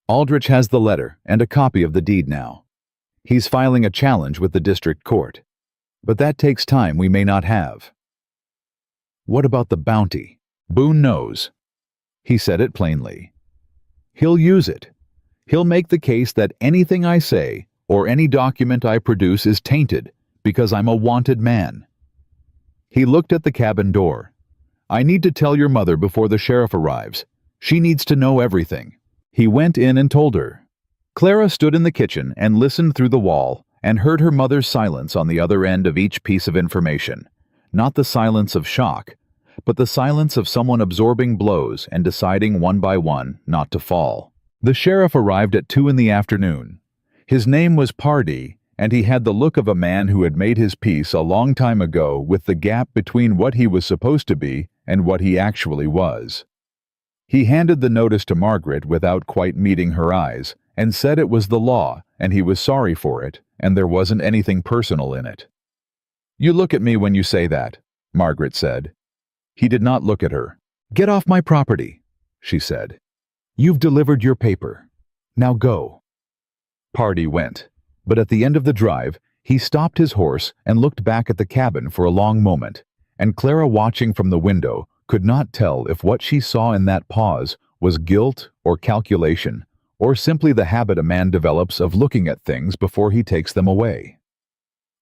Aldrich has the letter and a copy of the deed now. He's filing a challenge with the district court. But that takes time we may not have. What about the bounty? Boone knows. He said it plainly. He'll use it. He'll make the case that anything I say or any document I produce is tainted because I'm a wanted man. He looked at the cabin door. I need to tell your mother before the sheriff arrives. She needs to know everything. He went in and told her. Clara stood in the kitchen and listened through the wall and heard her mother's silence on the other end of each piece of information. Not the silence of shock, but the silence of someone absorbing blows and deciding one by one not to fall. The sheriff arrived at 2 p.m. His name was Pardee, and he had the look of a man who had made his peace a long time ago with the gap between what he was supposed to be and what he actually was. He handed the notice to Margaret without quite meeting her eyes, and said it was the law, and he was sorry for it, and there wasn't anything personal in it. You look at me when you say that, Margaret said. He did not look at her. Get off my property, she said. You've delivered your paper. Now go. Pardee went, but at the end of the drive, he stopped his horse and looked back at the cabin for a long moment, and Clara, watching from the window, could not tell if what she saw in that pause was guilt or calculation, or simply the habit a man develops of looking at things before he takes them away.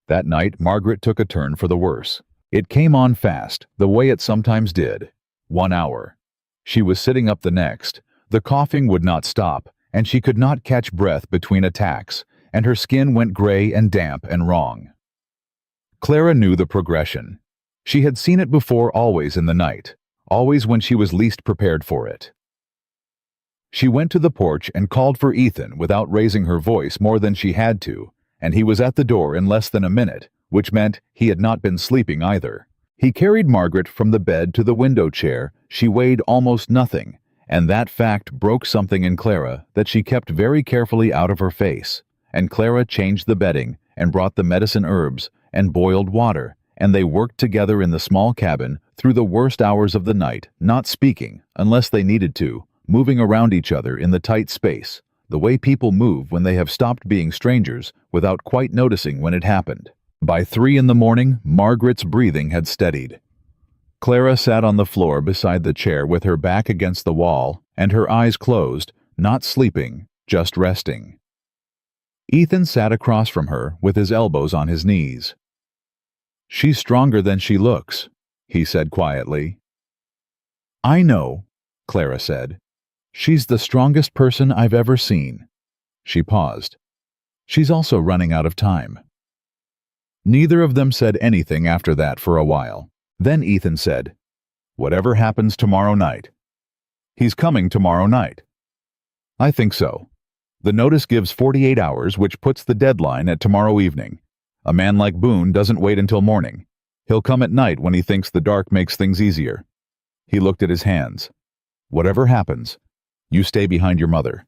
That night, Margaret took a turn for the worse. It came on fast, the way it sometimes did. 1 hour. She was sitting up the next. The coughing would not stop, and she could not catch breath between attacks, and her skin went gray and damp and wrong. Clara knew the progression. She had seen it before, always in the night, always when she was least prepared for it. She went to the porch and called for Ethan without raising her voice more than she had to, and he was at the door in less than a minute, which meant he had not been sleeping either. He carried Margaret from the bed to the window chair. She weighed almost nothing, and that fact broke something in Clara that she kept very carefully out of her face, and Clara changed the bedding and brought the medicine herbs and boiled water, and they worked together in the small cabin through the worst hours of the night, not speaking unless they needed to, moving around each other in the tight space, the way people move when they have stopped being strangers without quite noticing when it happened. By 3 a.m, Margaret's breathing had steadied. Clara sat on the floor beside the chair with her back against the wall and her eyes closed, not sleeping, just resting. Ethan sat across from her with his elbows on his knees. She's stronger than she looks, he said quietly. I know, Clara said. She's the strongest person I've ever seen. She paused. She's also running out of time. Neither of them said anything after that for a while. Then Ethan said, Whatever happens tomorrow night. He's coming tomorrow night. I think so. The notice gives 48 hours, which puts the deadline at tomorrow evening. A man like Boone doesn't wait until morning. He'll come at night when he thinks the dark makes things easier. He looked at his hands. Whatever happens, you stay behind your mother.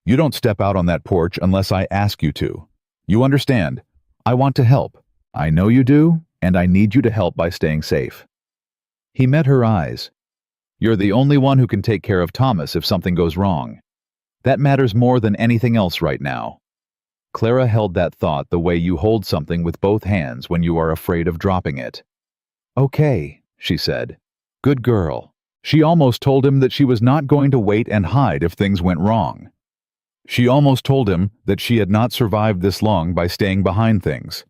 You don't step out on that porch unless I ask you to. You understand? I want to help. I know you do, and I need you to help by staying safe. He met her eyes. You're the only one who can take care of Thomas if something goes wrong. That matters more than anything else right now. Clara held that thought the way you hold something with both hands when you are afraid of dropping it. Okay, she said. Good girl. She almost told him that she was not going to wait and hide if things went wrong. She almost told him that she had not survived this long by staying behind things.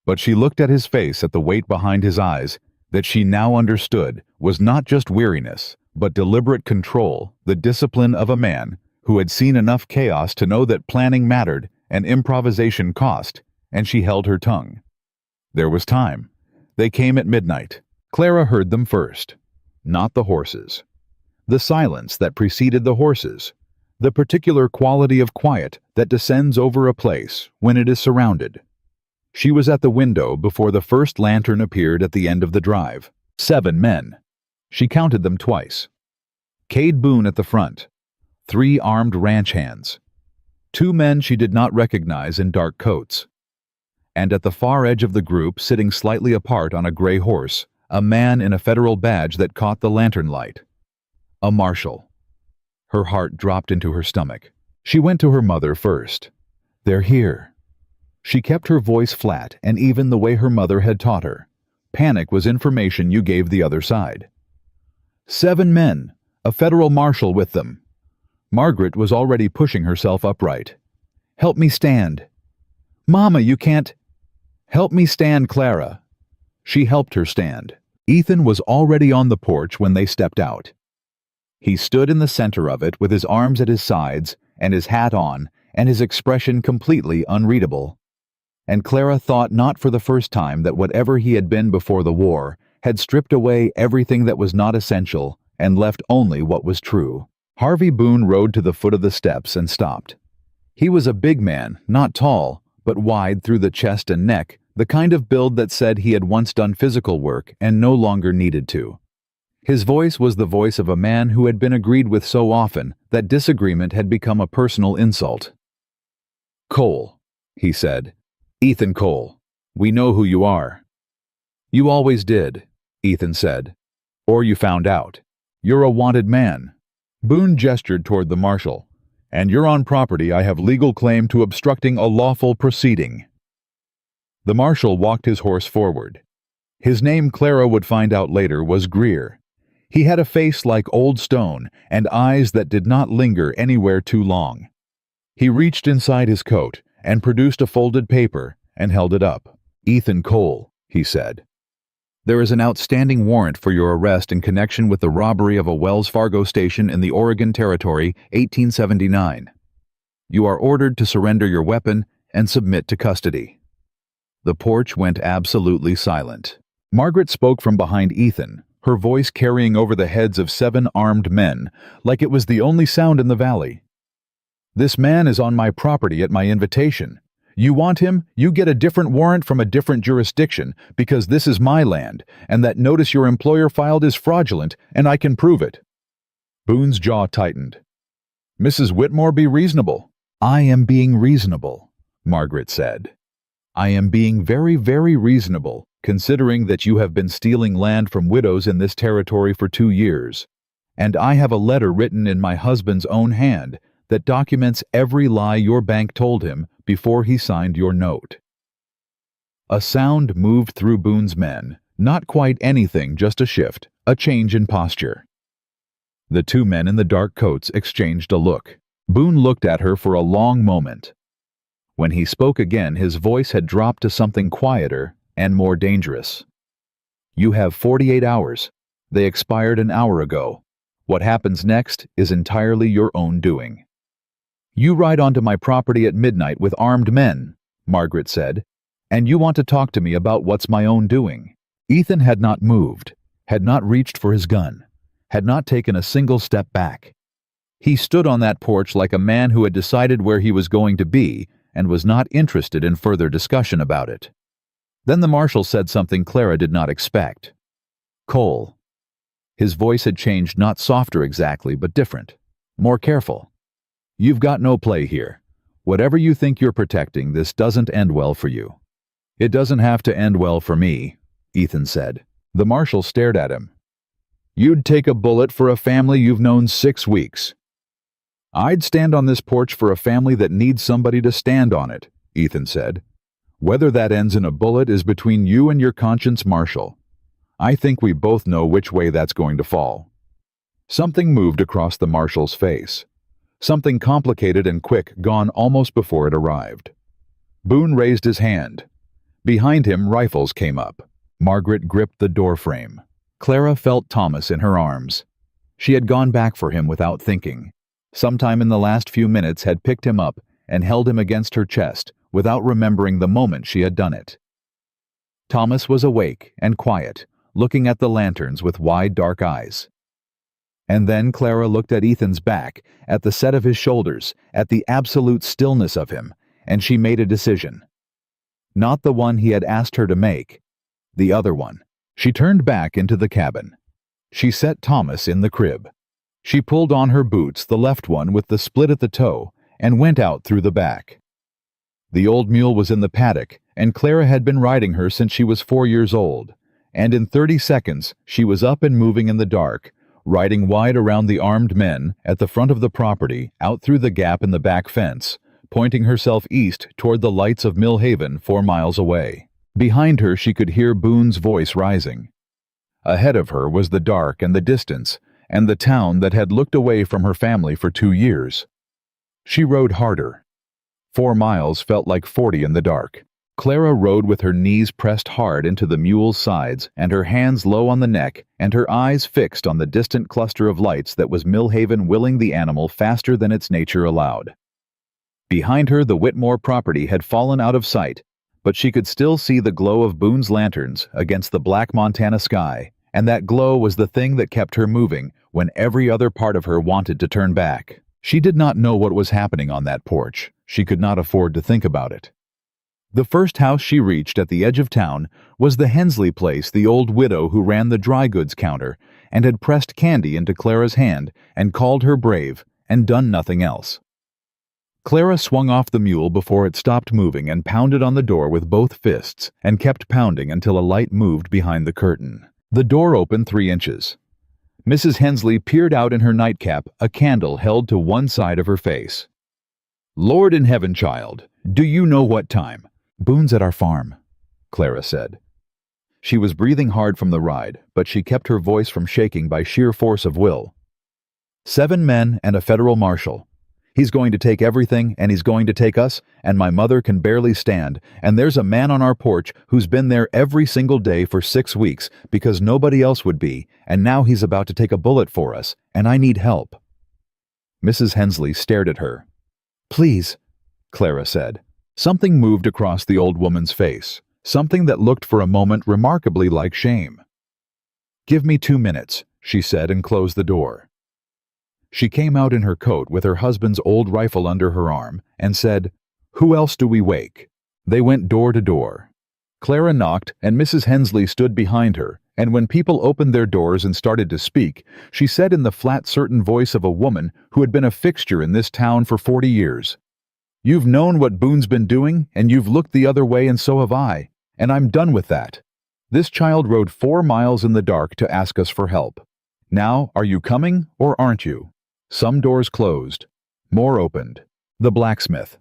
But she looked at his face, at the weight behind his eyes, that she now understood was not just weariness, but deliberate control, the discipline of a man who had seen enough chaos to know that planning mattered and improvisation cost, and she held her tongue. There was time. They came at midnight. Clara heard them first. Not the horses. The silence that preceded the horses. The particular quality of quiet that descends over a place when it is surrounded. She was at the window before the first lantern appeared at the end of the drive. 7 men. She counted them twice. Cade Boone at the front. 3 armed ranch hands. 2 men she did not recognize in dark coats. And at the far edge of the group, sitting slightly apart on a gray horse, a man in a federal badge that caught the lantern light. A marshal. Her heart dropped into her stomach. She went to her mother first. They're here. She kept her voice flat and even the way her mother had taught her. Panic was information you gave the other side. 7 men, a federal marshal with them. Margaret was already pushing herself upright. Help me stand. Mama, you can't. Help me stand, Clara. She helped her stand. Ethan was already on the porch when they stepped out. He stood in the center of it with his arms at his sides and his hat on and his expression completely unreadable. And Clara thought not for the first time that whatever he had been before the war had stripped away everything that was not essential and left only what was true. Harvey Boone rode to the foot of the steps and stopped. He was a big man, not tall, but wide through the chest and neck, the kind of build that said he had once done physical work and no longer needed to. His voice was the voice of a man who had been agreed with so often that disagreement had become a personal insult. Cole, he said. Ethan Cole. We know who you are. You always did, Ethan said. Or you found out. You're a wanted man. Boone gestured toward the marshal. And you're on property I have legal claim to obstructing a lawful proceeding. The marshal walked his horse forward. His name, Clara would find out later, was Greer. He had a face like old stone and eyes that did not linger anywhere too long. He reached inside his coat and produced a folded paper and held it up. Ethan Cole, he said. There is an outstanding warrant for your arrest in connection with the robbery of a Wells Fargo station in the Oregon Territory, 1879. You are ordered to surrender your weapon and submit to custody. The porch went absolutely silent. Margaret spoke from behind Ethan, her voice carrying over the heads of 7 armed men, like it was the only sound in the valley. This man is on my property at my invitation. You want him, you get a different warrant from a different jurisdiction, because this is my land, and that notice your employer filed is fraudulent, and I can prove it. Boone's jaw tightened. Mrs. Whitmore, be reasonable. I am being reasonable, Margaret said. I am being very, very reasonable, considering that you have been stealing land from widows in this territory for 2 years. And I have a letter written in my husband's own hand that documents every lie your bank told him before he signed your note. A sound moved through Boone's men, not quite anything, just a shift, a change in posture. The 2 men in the dark coats exchanged a look. Boone looked at her for a long moment. When he spoke again, his voice had dropped to something quieter, and more dangerous. You have 48 hours. They expired an hour ago. What happens next is entirely your own doing. You ride onto my property at midnight with armed men, Margaret said, and you want to talk to me about what's my own doing. Ethan had not moved, had not reached for his gun, had not taken a single step back. He stood on that porch like a man who had decided where he was going to be and was not interested in further discussion about it. Then the marshal said something Clara did not expect. Cole. His voice had changed, not softer exactly, but different, more careful. You've got no play here. Whatever you think you're protecting, this doesn't end well for you. It doesn't have to end well for me, Ethan said. The marshal stared at him. You'd take a bullet for a family you've known 6 weeks. I'd stand on this porch for a family that needs somebody to stand on it, Ethan said. Whether that ends in a bullet is between you and your conscience, Marshal. I think we both know which way that's going to fall. Something moved across the marshal's face. Something complicated and quick, gone almost before it arrived. Boone raised his hand. Behind him, rifles came up. Margaret gripped the doorframe. Clara felt Thomas in her arms. She had gone back for him without thinking. Sometime in the last few minutes had picked him up and held him against her chest without remembering the moment she had done it. Thomas was awake and quiet, looking at the lanterns with wide, dark eyes. And then Clara looked at Ethan's back, at the set of his shoulders, at the absolute stillness of him, and she made a decision. Not the one he had asked her to make, the other one. She turned back into the cabin. She set Thomas in the crib. She pulled on her boots, the left one with the split at the toe, and went out through the back. The old mule was in the paddock, and Clara had been riding her since she was 4 years old, and in 30 seconds she was up and moving in the dark, riding wide around the armed men at the front of the property, out through the gap in the back fence, pointing herself east toward the lights of Mill Haven 4 miles away. Behind her she could hear Boone's voice rising. Ahead of her was the dark and the distance, and the town that had looked away from her family for 2 years. She rode harder. 4 miles felt like 40 in the dark. Clara rode with her knees pressed hard into the mule's sides and her hands low on the neck and her eyes fixed on the distant cluster of lights that was Mill Haven, willing the animal faster than its nature allowed. Behind her the Whitmore property had fallen out of sight, but she could still see the glow of Boone's lanterns against the black Montana sky, and that glow was the thing that kept her moving when every other part of her wanted to turn back. She did not know what was happening on that porch. She could not afford to think about it. The first house she reached at the edge of town was the Hensley place, the old widow who ran the dry goods counter and had pressed candy into Clara's hand and called her brave and done nothing else. Clara swung off the mule before it stopped moving and pounded on the door with both fists and kept pounding until a light moved behind the curtain. The door opened 3 inches. Mrs. Hensley peered out in her nightcap, a candle held to one side of her face. Lord in heaven, child, do you know what time? Boone's at our farm, Clara said. She was breathing hard from the ride, but she kept her voice from shaking by sheer force of will. 7 men and a federal marshal. He's going to take everything, and he's going to take us, and my mother can barely stand, and there's a man on our porch who's been there every single day for 6 weeks because nobody else would be, and now he's about to take a bullet for us, and I need help. Mrs. Hensley stared at her. Please, Clara said. Something moved across the old woman's face, something that looked for a moment remarkably like shame. Give me 2 minutes, she said, and closed the door. She came out in her coat with her husband's old rifle under her arm and said, Who else do we wake? They went door to door. Clara knocked, and Mrs. Hensley stood behind her, and when people opened their doors and started to speak, she said in the flat, certain voice of a woman who had been a fixture in this town for 40 years, You've known what Boone's been doing, and you've looked the other way, and so have I, and I'm done with that. This child rode 4 miles in the dark to ask us for help. Now, are you coming, or aren't you? Some doors closed. More opened. The blacksmith.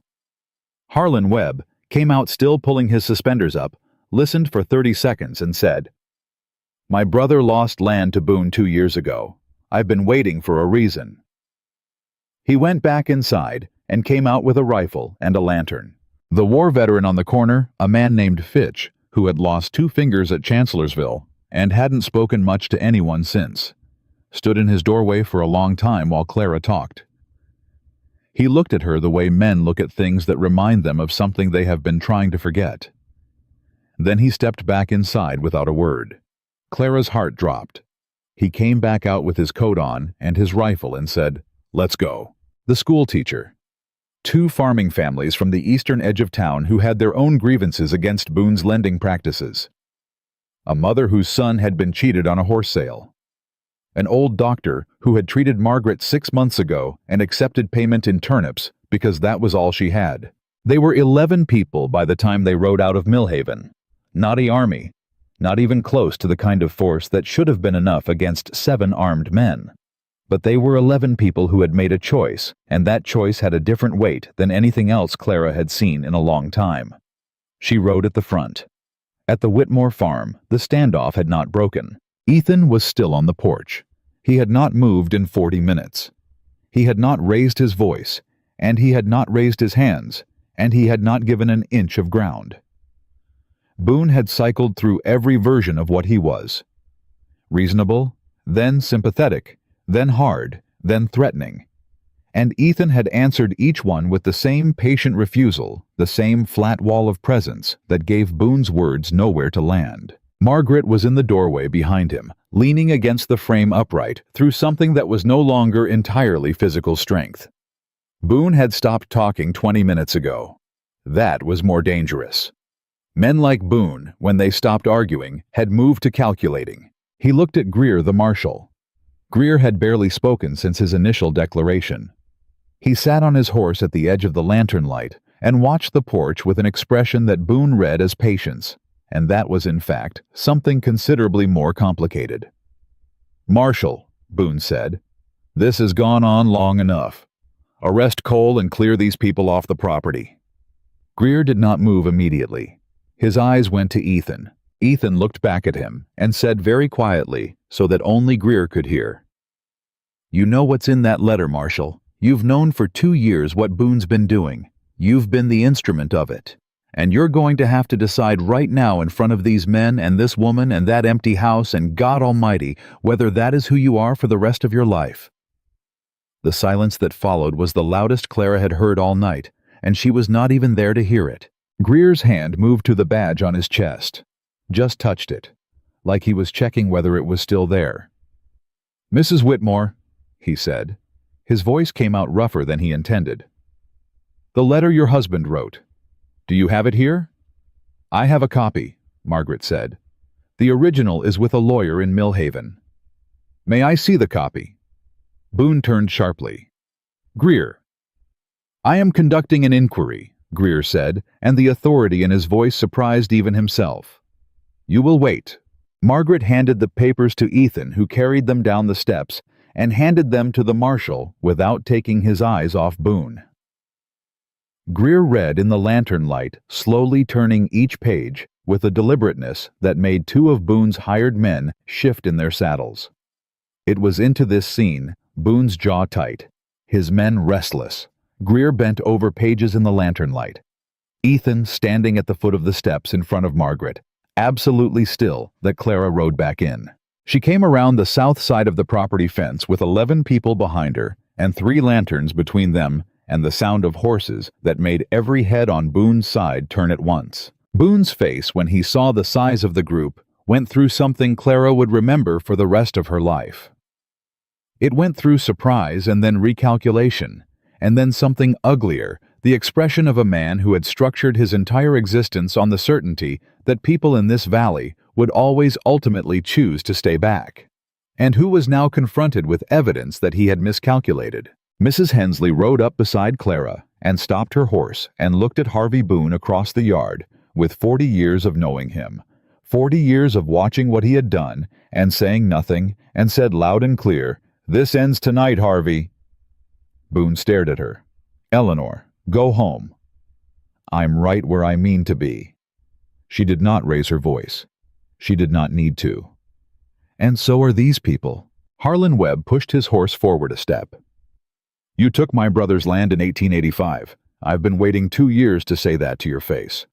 Harlan Webb came out still pulling his suspenders up, listened for 30 seconds and said, My brother lost land to Boone 2 years ago. I've been waiting for a reason. He went back inside and came out with a rifle and a lantern. The war veteran on the corner, a man named Fitch, who had lost 2 fingers at Chancellorsville and hadn't spoken much to anyone since, stood in his doorway for a long time while Clara talked. He looked at her the way men look at things that remind them of something they have been trying to forget. Then he stepped back inside without a word. Clara's heart dropped. He came back out with his coat on and his rifle and said, "Let's go." The school teacher. 2 farming families from the eastern edge of town who had their own grievances against Boone's lending practices. A mother whose son had been cheated on a horse sale. An old doctor who had treated Margaret 6 months ago and accepted payment in turnips because that was all she had. They were 11 people by the time they rode out of Millhaven. Not an army, not even close to the kind of force that should have been enough against 7 armed men. But they were 11 people who had made a choice, and that choice had a different weight than anything else Clara had seen in a long time. She rode at the front. At the Whitmore farm, the standoff had not broken. Ethan was still on the porch. He had not moved in 40 minutes. He had not raised his voice, and he had not raised his hands, and he had not given an inch of ground. Boone had cycled through every version of what he was. Reasonable, then sympathetic, then hard, then threatening. And Ethan had answered each one with the same patient refusal, the same flat wall of presence that gave Boone's words nowhere to land. Margaret was in the doorway behind him, leaning against the frame upright through something that was no longer entirely physical strength. Boone had stopped talking 20 minutes ago. That was more dangerous. Men like Boone, when they stopped arguing, had moved to calculating. He looked at Greer the marshal. Greer had barely spoken since his initial declaration. He sat on his horse at the edge of the lantern light and watched the porch with an expression that Boone read as patience, and that was in fact something considerably more complicated. "Marshal," Boone said, "this has gone on long enough. Arrest Cole and clear these people off the property." Greer did not move immediately. His eyes went to Ethan. Ethan looked back at him and said very quietly, so that only Greer could hear, "You know what's in that letter, Marshal. You've known for 2 years what Boone's been doing. You've been the instrument of it. And you're going to have to decide right now in front of these men and this woman and that empty house and God Almighty whether that is who you are for the rest of your life." The silence that followed was the loudest Clara had heard all night, and she was not even there to hear it. Greer's hand moved to the badge on his chest. Just touched it, like he was checking whether it was still there. "Mrs. Whitmore," he said. His voice came out rougher than he intended. "The letter your husband wrote. Do you have it here?" "I have a copy," Margaret said. "The original is with a lawyer in Millhaven." "May I see the copy?" Boone turned sharply. "Greer." "I am conducting an inquiry," Greer said, and the authority in his voice surprised even himself. "You will wait." Margaret handed the papers to Ethan, who carried them down the steps, and handed them to the marshal without taking his eyes off Boone. Greer read in the lantern light, slowly turning each page with a deliberateness that made 2 of Boone's hired men shift in their saddles. It was into this scene, Boone's jaw tight, his men restless. Greer bent over pages in the lantern light. Ethan standing at the foot of the steps in front of Margaret, absolutely still, that Clara rode back in. She came around the south side of the property fence with 11 people behind her and 3 lanterns between them and the sound of horses that made every head on Boone's side turn at once. Boone's face, when he saw the size of the group, went through something Clara would remember for the rest of her life. It went through surprise and then recalculation, and then something uglier, the expression of a man who had structured his entire existence on the certainty that people in this valley would always ultimately choose to stay back, and who was now confronted with evidence that he had miscalculated. Mrs. Hensley rode up beside Clara and stopped her horse and looked at Harvey Boone across the yard with 40 years of knowing him, 40 years of watching what he had done and saying nothing, and said loud and clear, "This ends tonight, Harvey." Boone stared at her. "Eleanor, go home." "I'm right where I mean to be." She did not raise her voice. She did not need to. "And so are these people." Harlan Webb pushed his horse forward a step. "You took my brother's land in 1885. I've been waiting 2 years to say that to your face."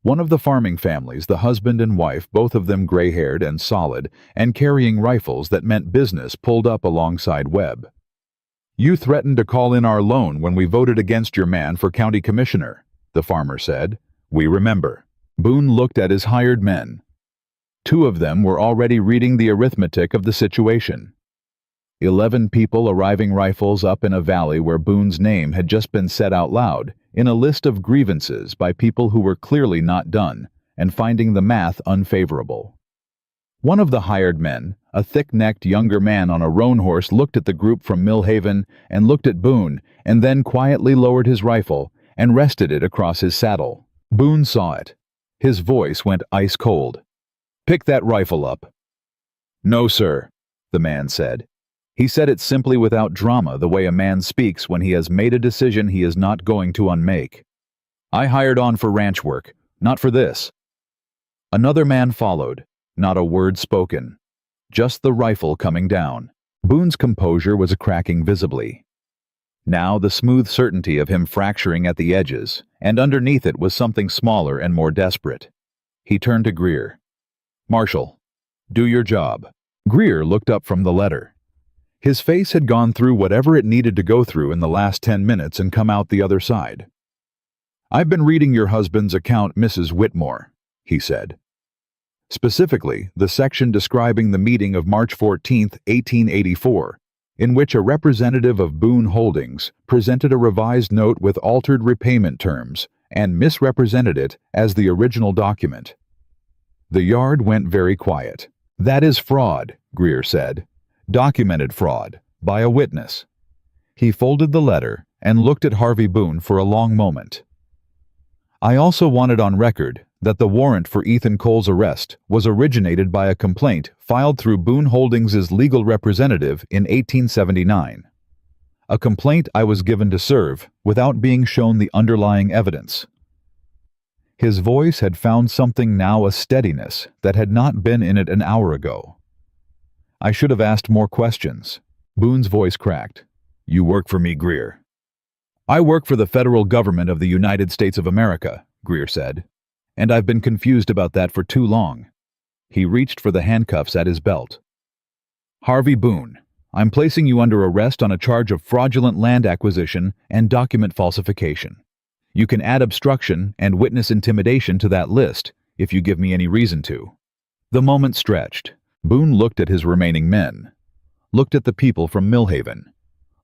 One of the farming families, the husband and wife, both of them gray-haired and solid, and carrying rifles that meant business, pulled up alongside Webb. "You threatened to call in our loan when we voted against your man for county commissioner," the farmer said. "We remember." Boone looked at his hired men. Two of them were already reading the arithmetic of the situation. 11 people arriving, rifles up in a valley where Boone's name had just been said out loud, in a list of grievances by people who were clearly not done, and finding the math unfavorable. One of the hired men, a thick-necked younger man on a roan horse, looked at the group from Millhaven and looked at Boone, and then quietly lowered his rifle and rested it across his saddle. Boone saw it. His voice went ice cold. "Pick that rifle up." "No, sir," the man said. He said it simply, without drama, the way a man speaks when he has made a decision he is not going to unmake. "I hired on for ranch work, not for this." Another man followed, not a word spoken, just the rifle coming down. Boone's composure was cracking visibly. Now the smooth certainty of him fracturing at the edges, and underneath it was something smaller and more desperate. He turned to Greer. "Marshal, do your job." Greer looked up from the letter. His face had gone through whatever it needed to go through in the last 10 minutes and come out the other side. "I've been reading your husband's account, Mrs. Whitmore," he said. Specifically, the section describing the meeting of March 14, 1884, in which a representative of Boone Holdings presented a revised note with altered repayment terms and misrepresented it as the original document. The yard went very quiet. "That is fraud," Greer said. "Documented fraud, by a witness." He folded the letter and looked at Harvey Boone for a long moment. "I also wanted on record that the warrant for Ethan Cole's arrest was originated by a complaint filed through Boone Holdings' legal representative in 1879. A complaint I was given to serve without being shown the underlying evidence." His voice had found something now, a steadiness that had not been in it an hour ago. "I should have asked more questions." Boone's voice cracked. "You work for me, Greer." "I work for the federal government of the United States of America," Greer said, "and I've been confused about that for too long." He reached for the handcuffs at his belt. "Harvey Boone, I'm placing you under arrest on a charge of fraudulent land acquisition and document falsification. You can add obstruction and witness intimidation to that list if you give me any reason to." The moment stretched. Boone looked at his remaining men, looked at the people from Millhaven,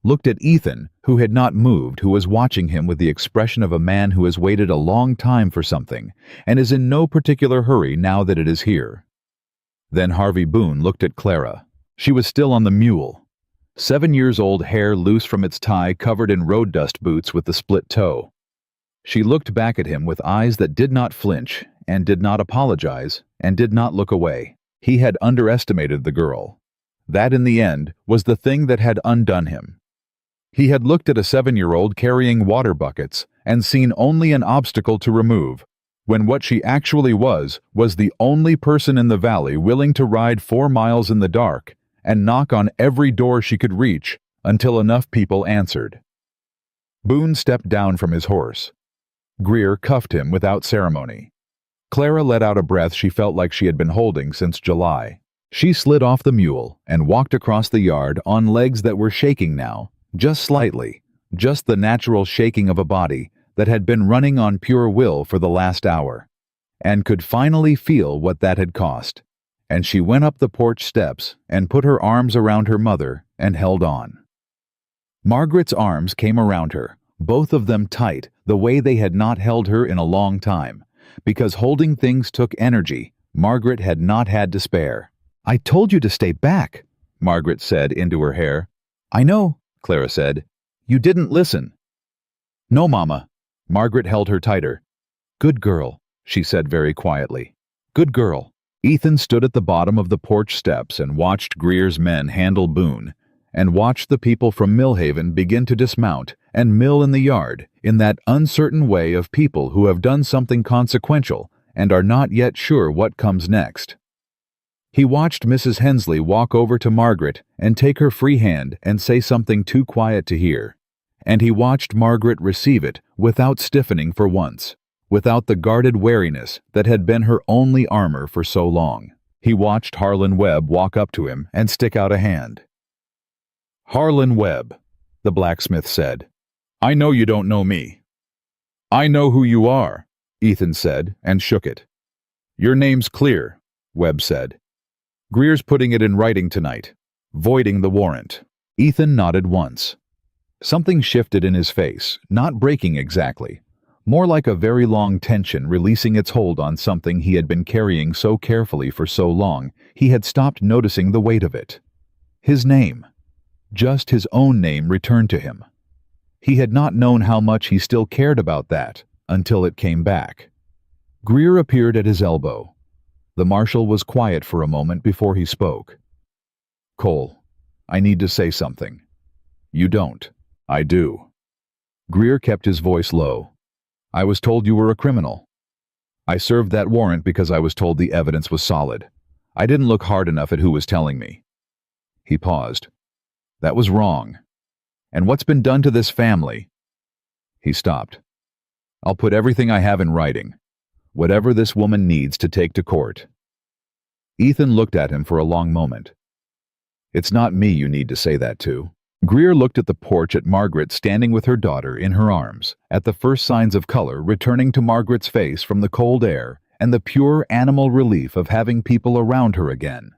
looked at Ethan, who had not moved, who was watching him with the expression of a man who has waited a long time for something and is in no particular hurry now that it is here. Then Harvey Boone looked at Clara. She was still on the mule. 7 years old, hair loose from its tie, covered in road dust, boots with the split toe. She looked back at him with eyes that did not flinch and did not apologize and did not look away. He had underestimated the girl. That, in the end, was the thing that had undone him. He had looked at a 7-year-old carrying water buckets and seen only an obstacle to remove, when what she actually was the only person in the valley willing to ride 4 miles in the dark and knock on every door she could reach until enough people answered. Boone stepped down from his horse. Greer cuffed him without ceremony. Clara let out a breath she felt like she had been holding since July. She slid off the mule and walked across the yard on legs that were shaking now, just slightly, just the natural shaking of a body that had been running on pure will for the last hour, and could finally feel what that had cost. And she went up the porch steps and put her arms around her mother and held on. Margaret's arms came around her, both of them tight, the way they had not held her in a long time. Because holding things took energy, Margaret had not had to spare. "I told you to stay back," Margaret said into her hair. "I know," Clara said. "You didn't listen." "No, Mama." Margaret held her tighter. "Good girl," she said very quietly. "Good girl." Ethan stood at the bottom of the porch steps and watched Greer's men handle Boone, and watched the people from Millhaven begin to dismount and mill in the yard in that uncertain way of people who have done something consequential and are not yet sure what comes next. He watched Mrs. Hensley walk over to Margaret and take her free hand and say something too quiet to hear, and he watched Margaret receive it without stiffening for once, without the guarded wariness that had been her only armor for so long. He watched Harlan Webb walk up to him and stick out a hand. "Harlan Webb," the blacksmith said. "I know you don't know me." "I know who you are," Ethan said, and shook it. "Your name's clear," Webb said. "Greer's putting it in writing tonight, voiding the warrant." Ethan nodded once. Something shifted in his face, not breaking exactly, more like a very long tension releasing its hold on something he had been carrying so carefully for so long he had stopped noticing the weight of it. His name. Just his own name returned to him. He had not known how much he still cared about that until it came back. Greer appeared at his elbow. The marshal was quiet for a moment before he spoke. "Cole, I need to say something." "You don't." "I do." Greer kept his voice low. "I was told you were a criminal. I served that warrant because I was told the evidence was solid. I didn't look hard enough at who was telling me." He paused. "That was wrong. And what's been done to this family?" He stopped. "I'll put everything I have in writing. Whatever this woman needs to take to court." Ethan looked at him for a long moment. "It's not me you need to say that to." Greer looked at the porch at Margaret standing with her daughter in her arms, at the first signs of color returning to Margaret's face from the cold air and the pure animal relief of having people around her again.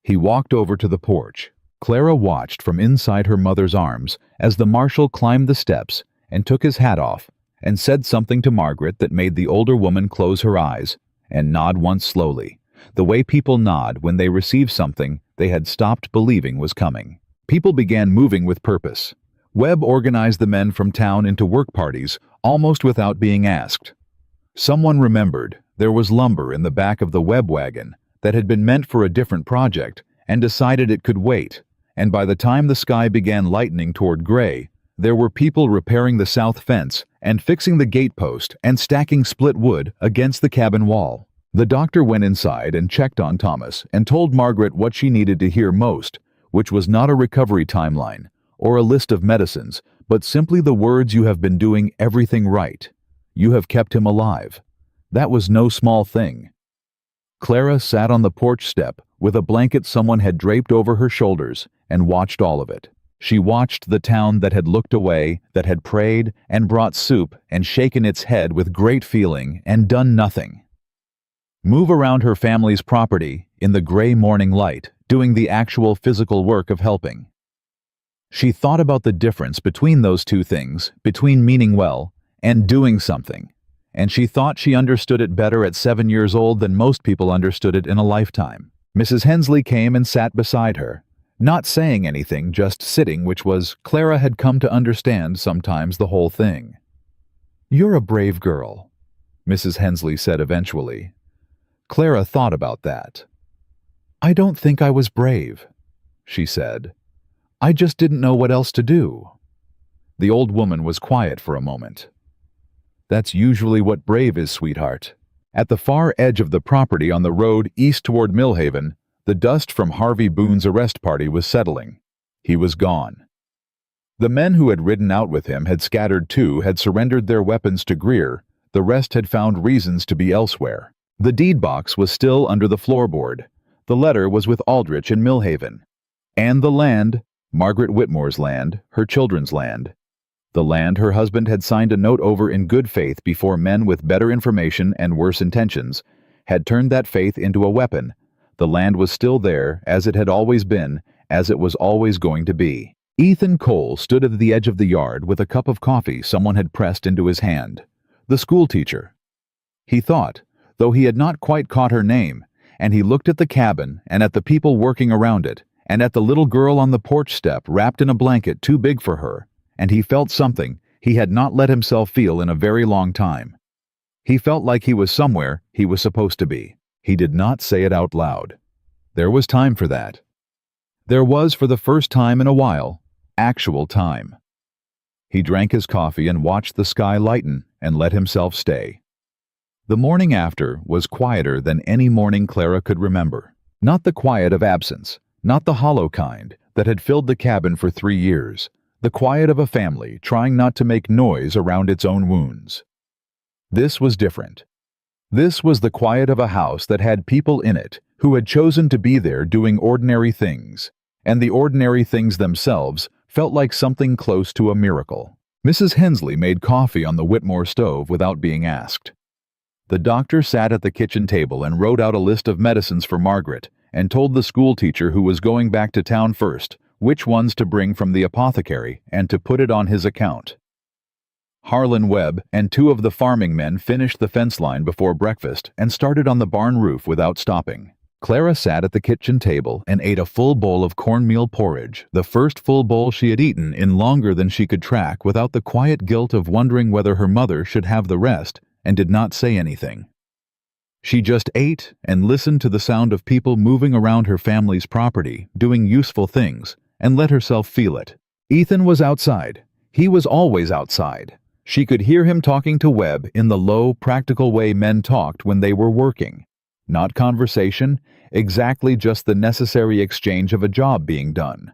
He walked over to the porch. Clara watched from inside her mother's arms as the marshal climbed the steps and took his hat off and said something to Margaret that made the older woman close her eyes and nod once slowly, the way people nod when they receive something they had stopped believing was coming. People began moving with purpose. Webb organized the men from town into work parties almost without being asked. Someone remembered there was lumber in the back of the Webb wagon that had been meant for a different project and decided it could wait, and by the time the sky began lightening toward gray, there were people repairing the south fence and fixing the gatepost and stacking split wood against the cabin wall. The doctor went inside and checked on Thomas and told Margaret what she needed to hear most, which was not a recovery timeline or a list of medicines, but simply the words, "You have been doing everything right. You have kept him alive." That was no small thing. Clara sat on the porch step with a blanket someone had draped over her shoulders and watched all of it. She watched the town that had looked away, that had prayed and brought soup and shaken its head with great feeling and done nothing, move around her family's property in the gray morning light, doing the actual physical work of helping. She thought about the difference between those two things, between meaning well and doing something, and she thought she understood it better at 7 years old than most people understood it in a lifetime. Mrs. Hensley came and sat beside her, not saying anything, just sitting, which was, Clara had come to understand sometimes the whole thing. "You're a brave girl," Mrs. Hensley said eventually. Clara thought about that. "I don't think I was brave," she said. "I just didn't know what else to do." The old woman was quiet for a moment. "That's usually what brave is, sweetheart." At the far edge of the property on the road east toward Millhaven, the dust from Harvey Boone's arrest party was settling. He was gone. The men who had ridden out with him had scattered too, had surrendered their weapons to Greer. The rest had found reasons to be elsewhere. The deed box was still under the floorboard. The letter was with Aldrich in Millhaven. And the land, Margaret Whitmore's land, her children's land. The land her husband had signed a note over in good faith before men with better information and worse intentions had turned that faith into a weapon. The land was still there, as it had always been, as it was always going to be. Ethan Cole stood at the edge of the yard with a cup of coffee someone had pressed into his hand. The schoolteacher. He thought, though he had not quite caught her name, and he looked at the cabin and at the people working around it, and at the little girl on the porch step wrapped in a blanket too big for her, and he felt something he had not let himself feel in a very long time. He felt like he was somewhere he was supposed to be. He did not say it out loud. There was time for that. There was, for the first time in a while, actual time. He drank his coffee and watched the sky lighten and let himself stay. The morning after was quieter than any morning Clara could remember. Not the quiet of absence, not the hollow kind that had filled the cabin for 3 years. The quiet of a family trying not to make noise around its own wounds. This was different. This was the quiet of a house that had people in it who had chosen to be there doing ordinary things, and the ordinary things themselves felt like something close to a miracle. Mrs. Hensley made coffee on the Whitmore stove without being asked. The doctor sat at the kitchen table and wrote out a list of medicines for Margaret and told the school teacher who was going back to town first which ones to bring from the apothecary and to put it on his account. Harlan Webb and two of the farming men finished the fence line before breakfast and started on the barn roof without stopping. Clara sat at the kitchen table and ate a full bowl of cornmeal porridge, the first full bowl she had eaten in longer than she could track, without the quiet guilt of wondering whether her mother should have the rest, and did not say anything. She just ate and listened to the sound of people moving around her family's property, doing useful things, and let herself feel it. Ethan was outside. He was always outside. She could hear him talking to Webb in the low, practical way men talked when they were working. Not conversation, exactly just the necessary exchange of a job being done.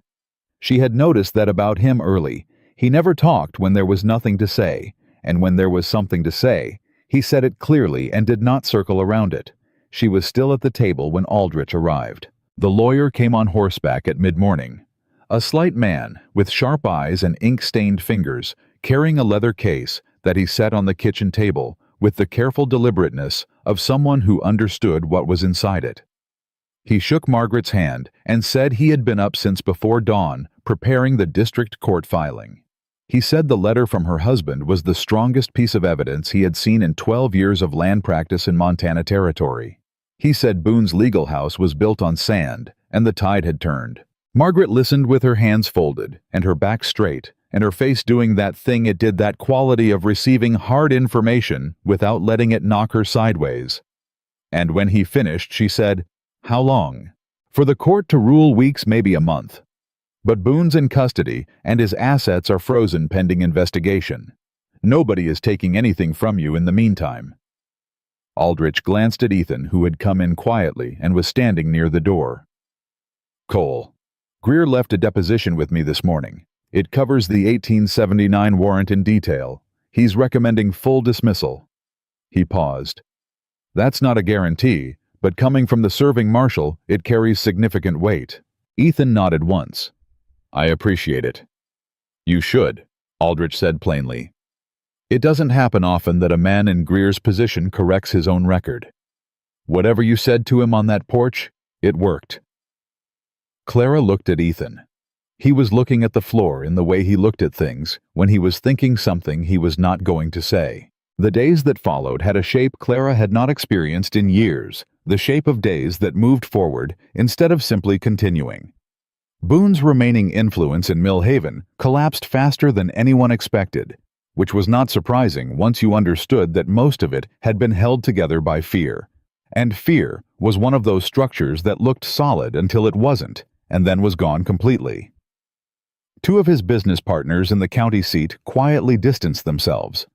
She had noticed that about him early. He never talked when there was nothing to say, and when there was something to say, he said it clearly and did not circle around it. She was still at the table when Aldrich arrived. The lawyer came on horseback at mid-morning. A slight man, with sharp eyes and ink-stained fingers, carrying a leather case that he set on the kitchen table with the careful deliberateness of someone who understood what was inside it. He shook Margaret's hand and said he had been up since before dawn preparing the district court filing. He said the letter from her husband was the strongest piece of evidence he had seen in 12 years of land practice in Montana Territory. He said Boone's legal house was built on sand, and the tide had turned. Margaret listened with her hands folded, and her back straight, and her face doing that thing it did, that quality of receiving hard information without letting it knock her sideways. And when he finished, she said, "How long?" "For the court to rule, weeks, maybe a month. But Boone's in custody, and his assets are frozen pending investigation. Nobody is taking anything from you in the meantime." Aldrich glanced at Ethan, who had come in quietly and was standing near the door. "Cole, Greer left a deposition with me this morning. It covers the 1879 warrant in detail. He's recommending full dismissal." He paused. "That's not a guarantee, but coming from the serving marshal, it carries significant weight." Ethan nodded once. "I appreciate it." "You should," Aldrich said plainly. "It doesn't happen often that a man in Greer's position corrects his own record. Whatever you said to him on that porch, it worked." Clara looked at Ethan. He was looking at the floor in the way he looked at things when he was thinking something he was not going to say. The days that followed had a shape Clara had not experienced in years, the shape of days that moved forward instead of simply continuing. Boone's remaining influence in Mill Haven collapsed faster than anyone expected, which was not surprising once you understood that most of it had been held together by fear. And fear was one of those structures that looked solid until it wasn't, and then was gone completely. Two of his business partners in the county seat quietly distanced themselves.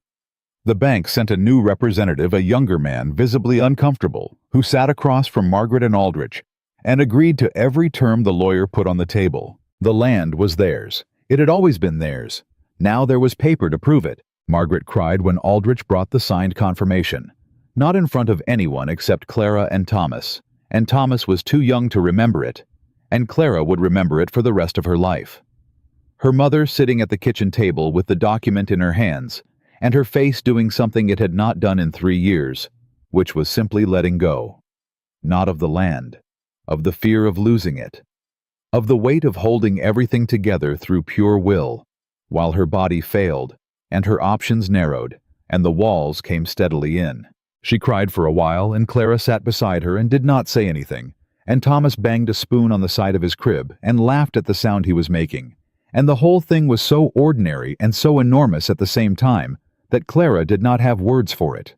The bank sent a new representative, a younger man visibly uncomfortable, who sat across from Margaret and Aldrich, and agreed to every term the lawyer put on the table. The land was theirs. It had always been theirs. Now there was paper to prove it, Margaret cried when Aldrich brought the signed confirmation. Not in front of anyone except Clara and Thomas was too young to remember it, and Clara would remember it for the rest of her life. Her mother sitting at the kitchen table with the document in her hands, and her face doing something it had not done in 3 years, which was simply letting go. Not of the land, of the fear of losing it, of the weight of holding everything together through pure will, while her body failed, and her options narrowed, and the walls came steadily in. She cried for a while, and Clara sat beside her and did not say anything, and Thomas banged a spoon on the side of his crib and laughed at the sound he was making. And the whole thing was so ordinary and so enormous at the same time that Clara did not have words for it.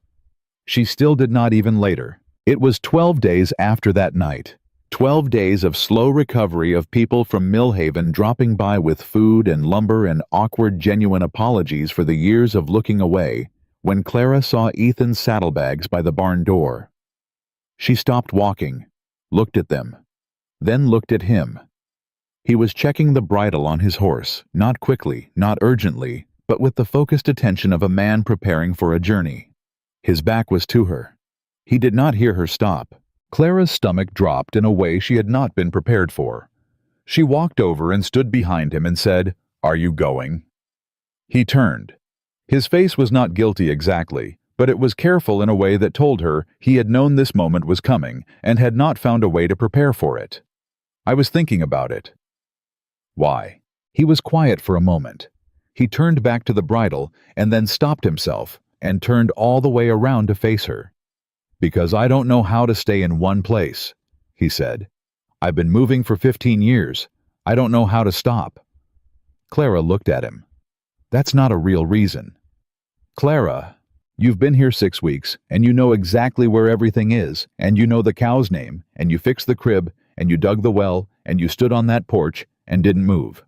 She still did not even later. It was 12 days after that night. 12 days of slow recovery of people from Mill Haven dropping by with food and lumber and awkward genuine apologies for the years of looking away, when Clara saw Ethan's saddlebags by the barn door. She stopped walking, looked at them, then looked at him. He was checking the bridle on his horse, not quickly, not urgently, but with the focused attention of a man preparing for a journey. His back was to her. He did not hear her stop. Clara's stomach dropped in a way she had not been prepared for. She walked over and stood behind him and said, "Are you going?" He turned. His face was not guilty exactly, but it was careful in a way that told her he had known this moment was coming and had not found a way to prepare for it. "I was thinking about it." "Why?" He was quiet for a moment. He turned back to the bridle and then stopped himself and turned all the way around to face her. "Because I don't know how to stay in one place," he said. "I've been moving for 15 years. I don't know how to stop." Clara looked at him. "That's not a real reason." "Clara, you've been here 6 weeks, and you know exactly where everything is, and you know the cow's name, and you fixed the crib, and you dug the well, and you stood on that porch, and didn't move."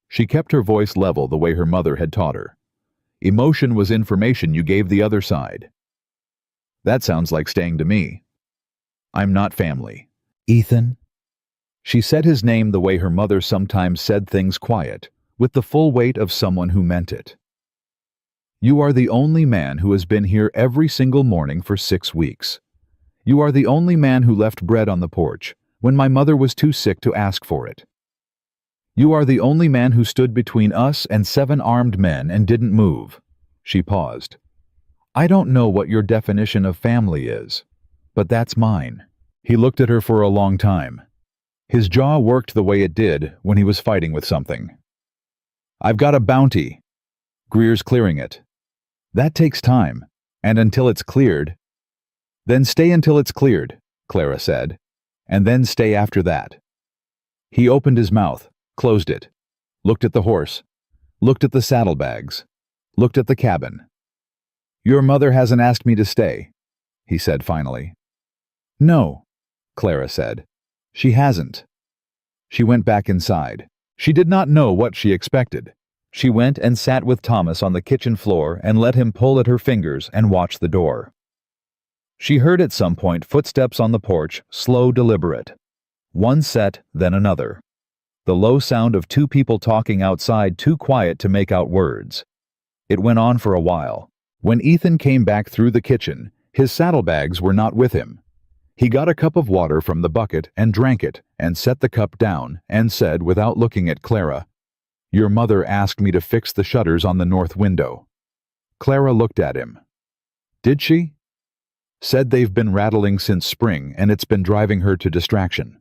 She kept her voice level the way her mother had taught her. "Emotion was information you gave the other side." "That sounds like staying to me." "I'm not family." "Ethan?" She said his name the way her mother sometimes said things quiet, with the full weight of someone who meant it. "You are the only man who has been here every single morning for 6 weeks. You are the only man who left bread on the porch when my mother was too sick to ask for it. You are the only man who stood between us and 7 armed men and didn't move." She paused. "I don't know what your definition of family is, but that's mine." He looked at her for a long time. His jaw worked the way it did when he was fighting with something. "I've got a bounty. Greer's clearing it. That takes time, and until it's cleared." "Then stay until it's cleared," Clara said, "and then stay after that." He opened his mouth, closed it, looked at the horse, looked at the saddlebags, looked at the cabin. "Your mother hasn't asked me to stay," he said finally. "No," Clara said. "She hasn't." She went back inside. She did not know what she expected. She went and sat with Thomas on the kitchen floor and let him pull at her fingers and watch the door. She heard at some point footsteps on the porch, slow, deliberate. One set, then another. The low sound of 2 people talking outside, too quiet to make out words. It went on for a while. When Ethan came back through the kitchen, his saddlebags were not with him. He got a cup of water from the bucket and drank it and set the cup down and said without looking at Clara, "Your mother asked me to fix the shutters on the north window." Clara looked at him. "Did she?" "Said they've been rattling since spring and it's been driving her to distraction."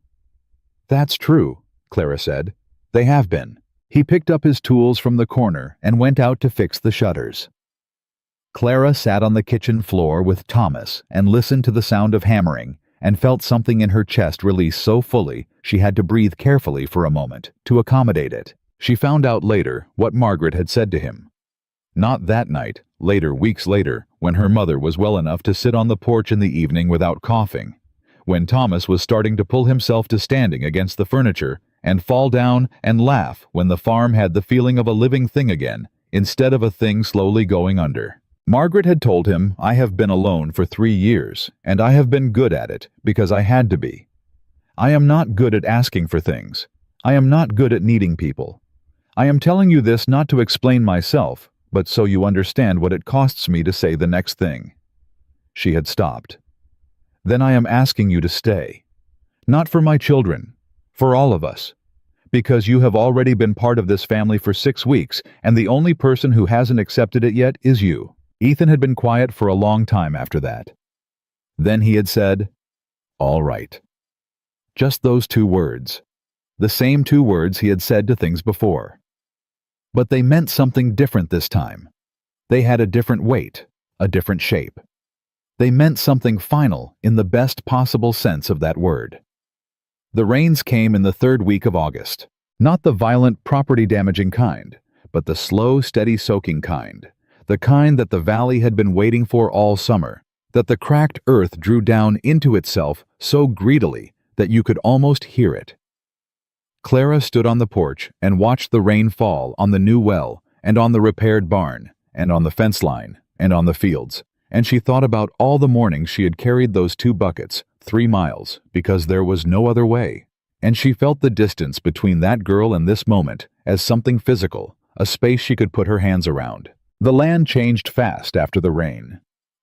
"That's true," Clara said. "They have been." He picked up his tools from the corner and went out to fix the shutters. Clara sat on the kitchen floor with Thomas and listened to the sound of hammering and felt something in her chest release so fully she had to breathe carefully for a moment to accommodate it. She found out later what Margaret had said to him. Not that night, later, weeks later, when her mother was well enough to sit on the porch in the evening without coughing, when Thomas was starting to pull himself to standing against the furniture and fall down and laugh when the farm had the feeling of a living thing again, instead of a thing slowly going under. Margaret had told him, "I have been alone for 3 years, and I have been good at it because I had to be. I am not good at asking for things. I am not good at needing people. I am telling you this not to explain myself, but so you understand what it costs me to say the next thing." She had stopped. "Then I am asking you to stay. Not for my children, for all of us. Because you have already been part of this family for 6 weeks, and the only person who hasn't accepted it yet is you." Ethan had been quiet for a long time after that. Then he had said, "All right." Just those 2 words. The same 2 words he had said to things before. But they meant something different this time. They had a different weight, a different shape. They meant something final in the best possible sense of that word. The rains came in the 3rd week of August. Not the violent, property-damaging kind, but the slow, steady soaking kind. The kind that the valley had been waiting for all summer, that the cracked earth drew down into itself so greedily that you could almost hear it. Clara stood on the porch and watched the rain fall on the new well and on the repaired barn and on the fence line and on the fields, and she thought about all the mornings she had carried those 2 buckets, 3 miles, because there was no other way, and she felt the distance between that girl and this moment as something physical, a space she could put her hands around. The land changed fast after the rain.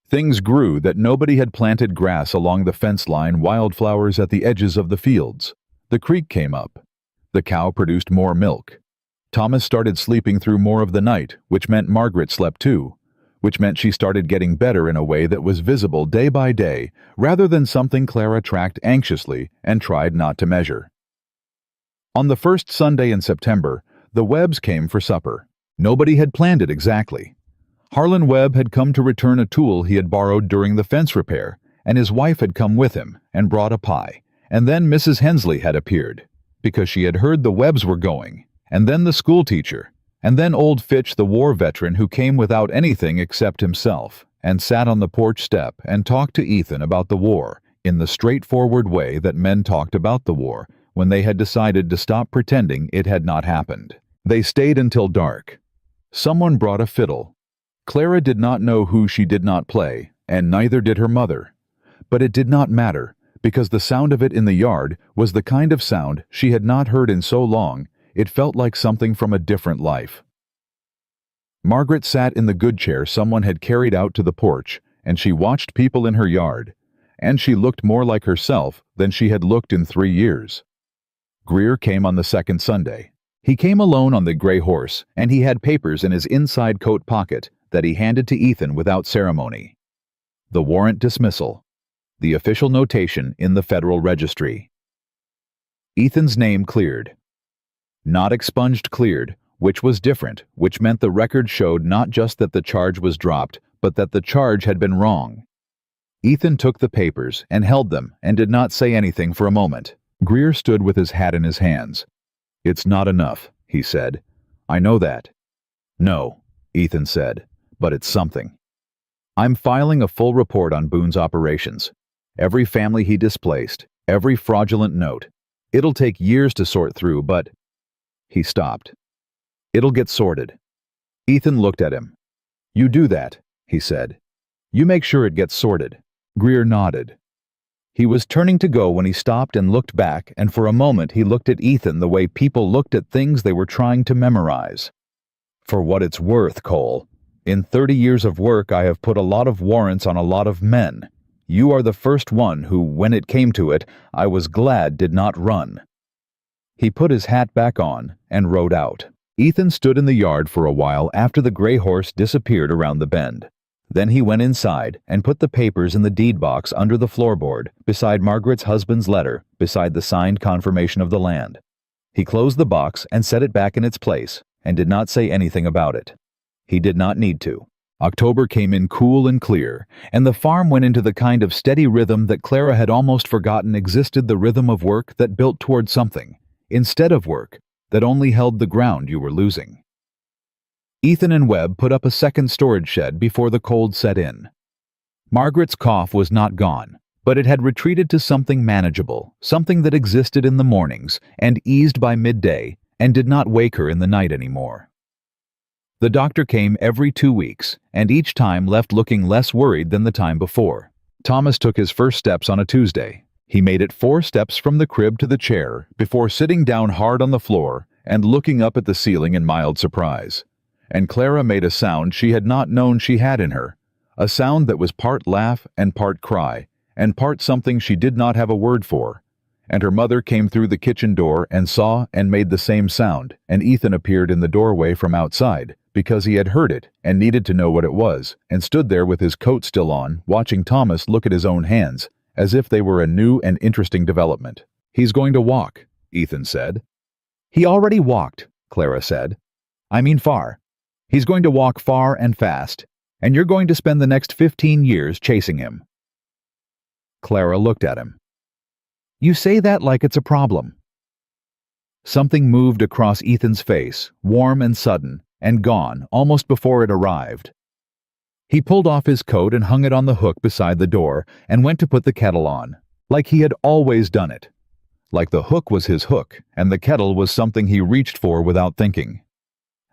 Things grew that nobody had planted grass along the fence line, wildflowers at the edges of the fields. The creek came up. The cow produced more milk. Thomas started sleeping through more of the night, which meant Margaret slept too, which meant she started getting better in a way that was visible day by day, rather than something Clara tracked anxiously and tried not to measure. On the first Sunday in September, the Webbs came for supper. Nobody had planned it exactly. Harlan Webb had come to return a tool he had borrowed during the fence repair, and his wife had come with him and brought a pie. And then Mrs. Hensley had appeared, because she had heard the Webbs were going, and then the schoolteacher, and then old Fitch, the war veteran who came without anything except himself, and sat on the porch step and talked to Ethan about the war in the straightforward way that men talked about the war when they had decided to stop pretending it had not happened. They stayed until dark. Someone brought a fiddle. Clara did not know who she did not play, and neither did her mother. But it did not matter, because the sound of it in the yard was the kind of sound she had not heard in so long. It felt like something from a different life. Margaret sat in the good chair someone had carried out to the porch, and she watched people in her yard, and she looked more like herself than she had looked in 3 years. Greer came on the second Sunday. He came alone on the gray horse, and he had papers in his inside coat pocket that he handed to Ethan without ceremony. The warrant dismissal. The official notation in the Federal Registry. Ethan's name cleared. Not expunged, cleared, which was different, which meant the record showed not just that the charge was dropped, but that the charge had been wrong. Ethan took the papers and held them and did not say anything for a moment. Greer stood with his hat in his hands. "It's not enough," he said. "I know that." "No," Ethan said, "but it's something. I'm filing a full report on Boone's operations. Every family he displaced, every fraudulent note. It'll take years to sort through, but—" He stopped. "It'll get sorted." Ethan looked at him. "You do that," he said. "You make sure it gets sorted." Greer nodded. He was turning to go when he stopped and looked back, and for a moment he looked at Ethan the way people looked at things they were trying to memorize. "For what it's worth, Cole, in 30 years of work I have put a lot of warrants on a lot of men. You are the first one who, when it came to it, I was glad did not run." He put his hat back on and rode out. Ethan stood in the yard for a while after the gray horse disappeared around the bend. Then he went inside and put the papers in the deed box under the floorboard, beside Margaret's husband's letter, beside the signed confirmation of the land. He closed the box and set it back in its place, and did not say anything about it. He did not need to. October came in cool and clear, and the farm went into the kind of steady rhythm that Clara had almost forgotten existed, the rhythm of work that built toward something, instead of work that only held the ground you were losing. Ethan and Webb put up a second storage shed before the cold set in. Margaret's cough was not gone, but it had retreated to something manageable, something that existed in the mornings and eased by midday and did not wake her in the night anymore. The doctor came every 2 weeks, and each time left looking less worried than the time before. Thomas took his first steps on a Tuesday. He made it 4 steps from the crib to the chair before sitting down hard on the floor and looking up at the ceiling in mild surprise. And Clara made a sound she had not known she had in her, a sound that was part laugh and part cry, and part something she did not have a word for. And her mother came through the kitchen door and saw and made the same sound, and Ethan appeared in the doorway from outside, because he had heard it and needed to know what it was, and stood there with his coat still on, watching Thomas look at his own hands, as if they were a new and interesting development. "He's going to walk," Ethan said. "He already walked," Clara said. "I mean far. He's going to walk far and fast, and you're going to spend the next 15 years chasing him." Clara looked at him. "You say that like it's a problem." Something moved across Ethan's face, warm and sudden, and gone almost before it arrived. He pulled off his coat and hung it on the hook beside the door and went to put the kettle on, like he had always done it. Like the hook was his hook, and the kettle was something he reached for without thinking.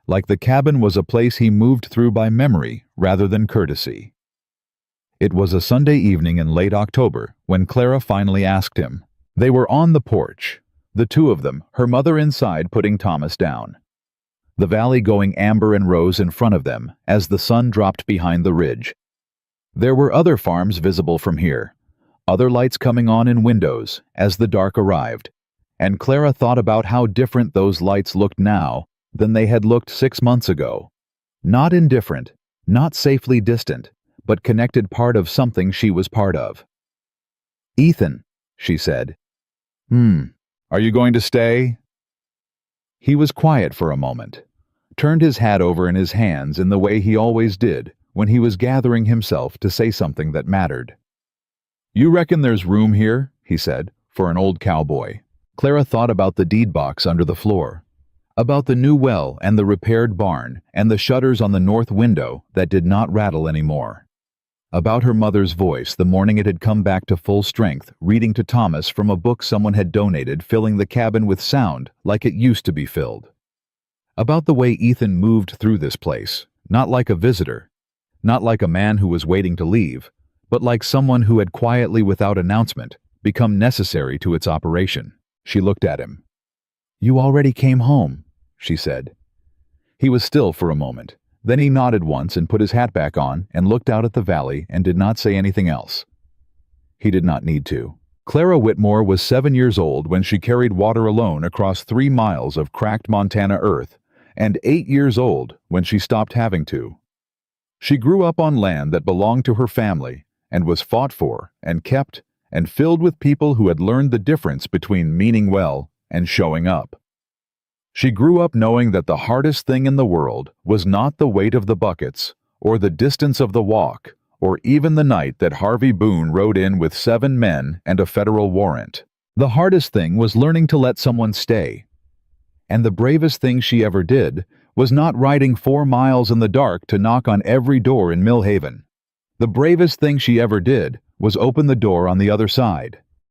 Like the cabin was a place he moved through by memory rather than courtesy. It was a Sunday evening in late October when Clara finally asked him. They were on the porch, the two of them, her mother inside putting Thomas down. The valley going amber and rose in front of them as the sun dropped behind the ridge. There were other farms visible from here, other lights coming on in windows as the dark arrived, and Clara thought about how different those lights looked now than they had looked 6 months ago. Not indifferent, not safely distant, but connected, part of something she was part of. "Ethan," she said. Are you going to stay?" He was quiet for a moment, turned his hat over in his hands in the way he always did when he was gathering himself to say something that mattered. "You reckon there's room here," he said, "for an old cowboy?" Clara thought about the deed box under the floor, about the new well and the repaired barn and the shutters on the north window that did not rattle anymore. About her mother's voice the morning it had come back to full strength, reading to Thomas from a book someone had donated, filling the cabin with sound like it used to be filled. About the way Ethan moved through this place, not like a visitor, not like a man who was waiting to leave, but like someone who had quietly, without announcement, become necessary to its operation. She looked at him. "You already came home," she said. He was still for a moment. Then he nodded once and put his hat back on and looked out at the valley and did not say anything else. He did not need to. Clara Whitmore was 7 years old when she carried water alone across 3 miles of cracked Montana earth, and 8 years old when she stopped having to. She grew up on land that belonged to her family and was fought for and kept and filled with people who had learned the difference between meaning well and showing up. She grew up knowing that the hardest thing in the world was not the weight of the buckets, or the distance of the walk, or even the night that Harvey Boone rode in with 7 men and a federal warrant. The hardest thing was learning to let someone stay. And the bravest thing she ever did was not riding 4 miles in the dark to knock on every door in Millhaven. The bravest thing she ever did was open the door on the other side.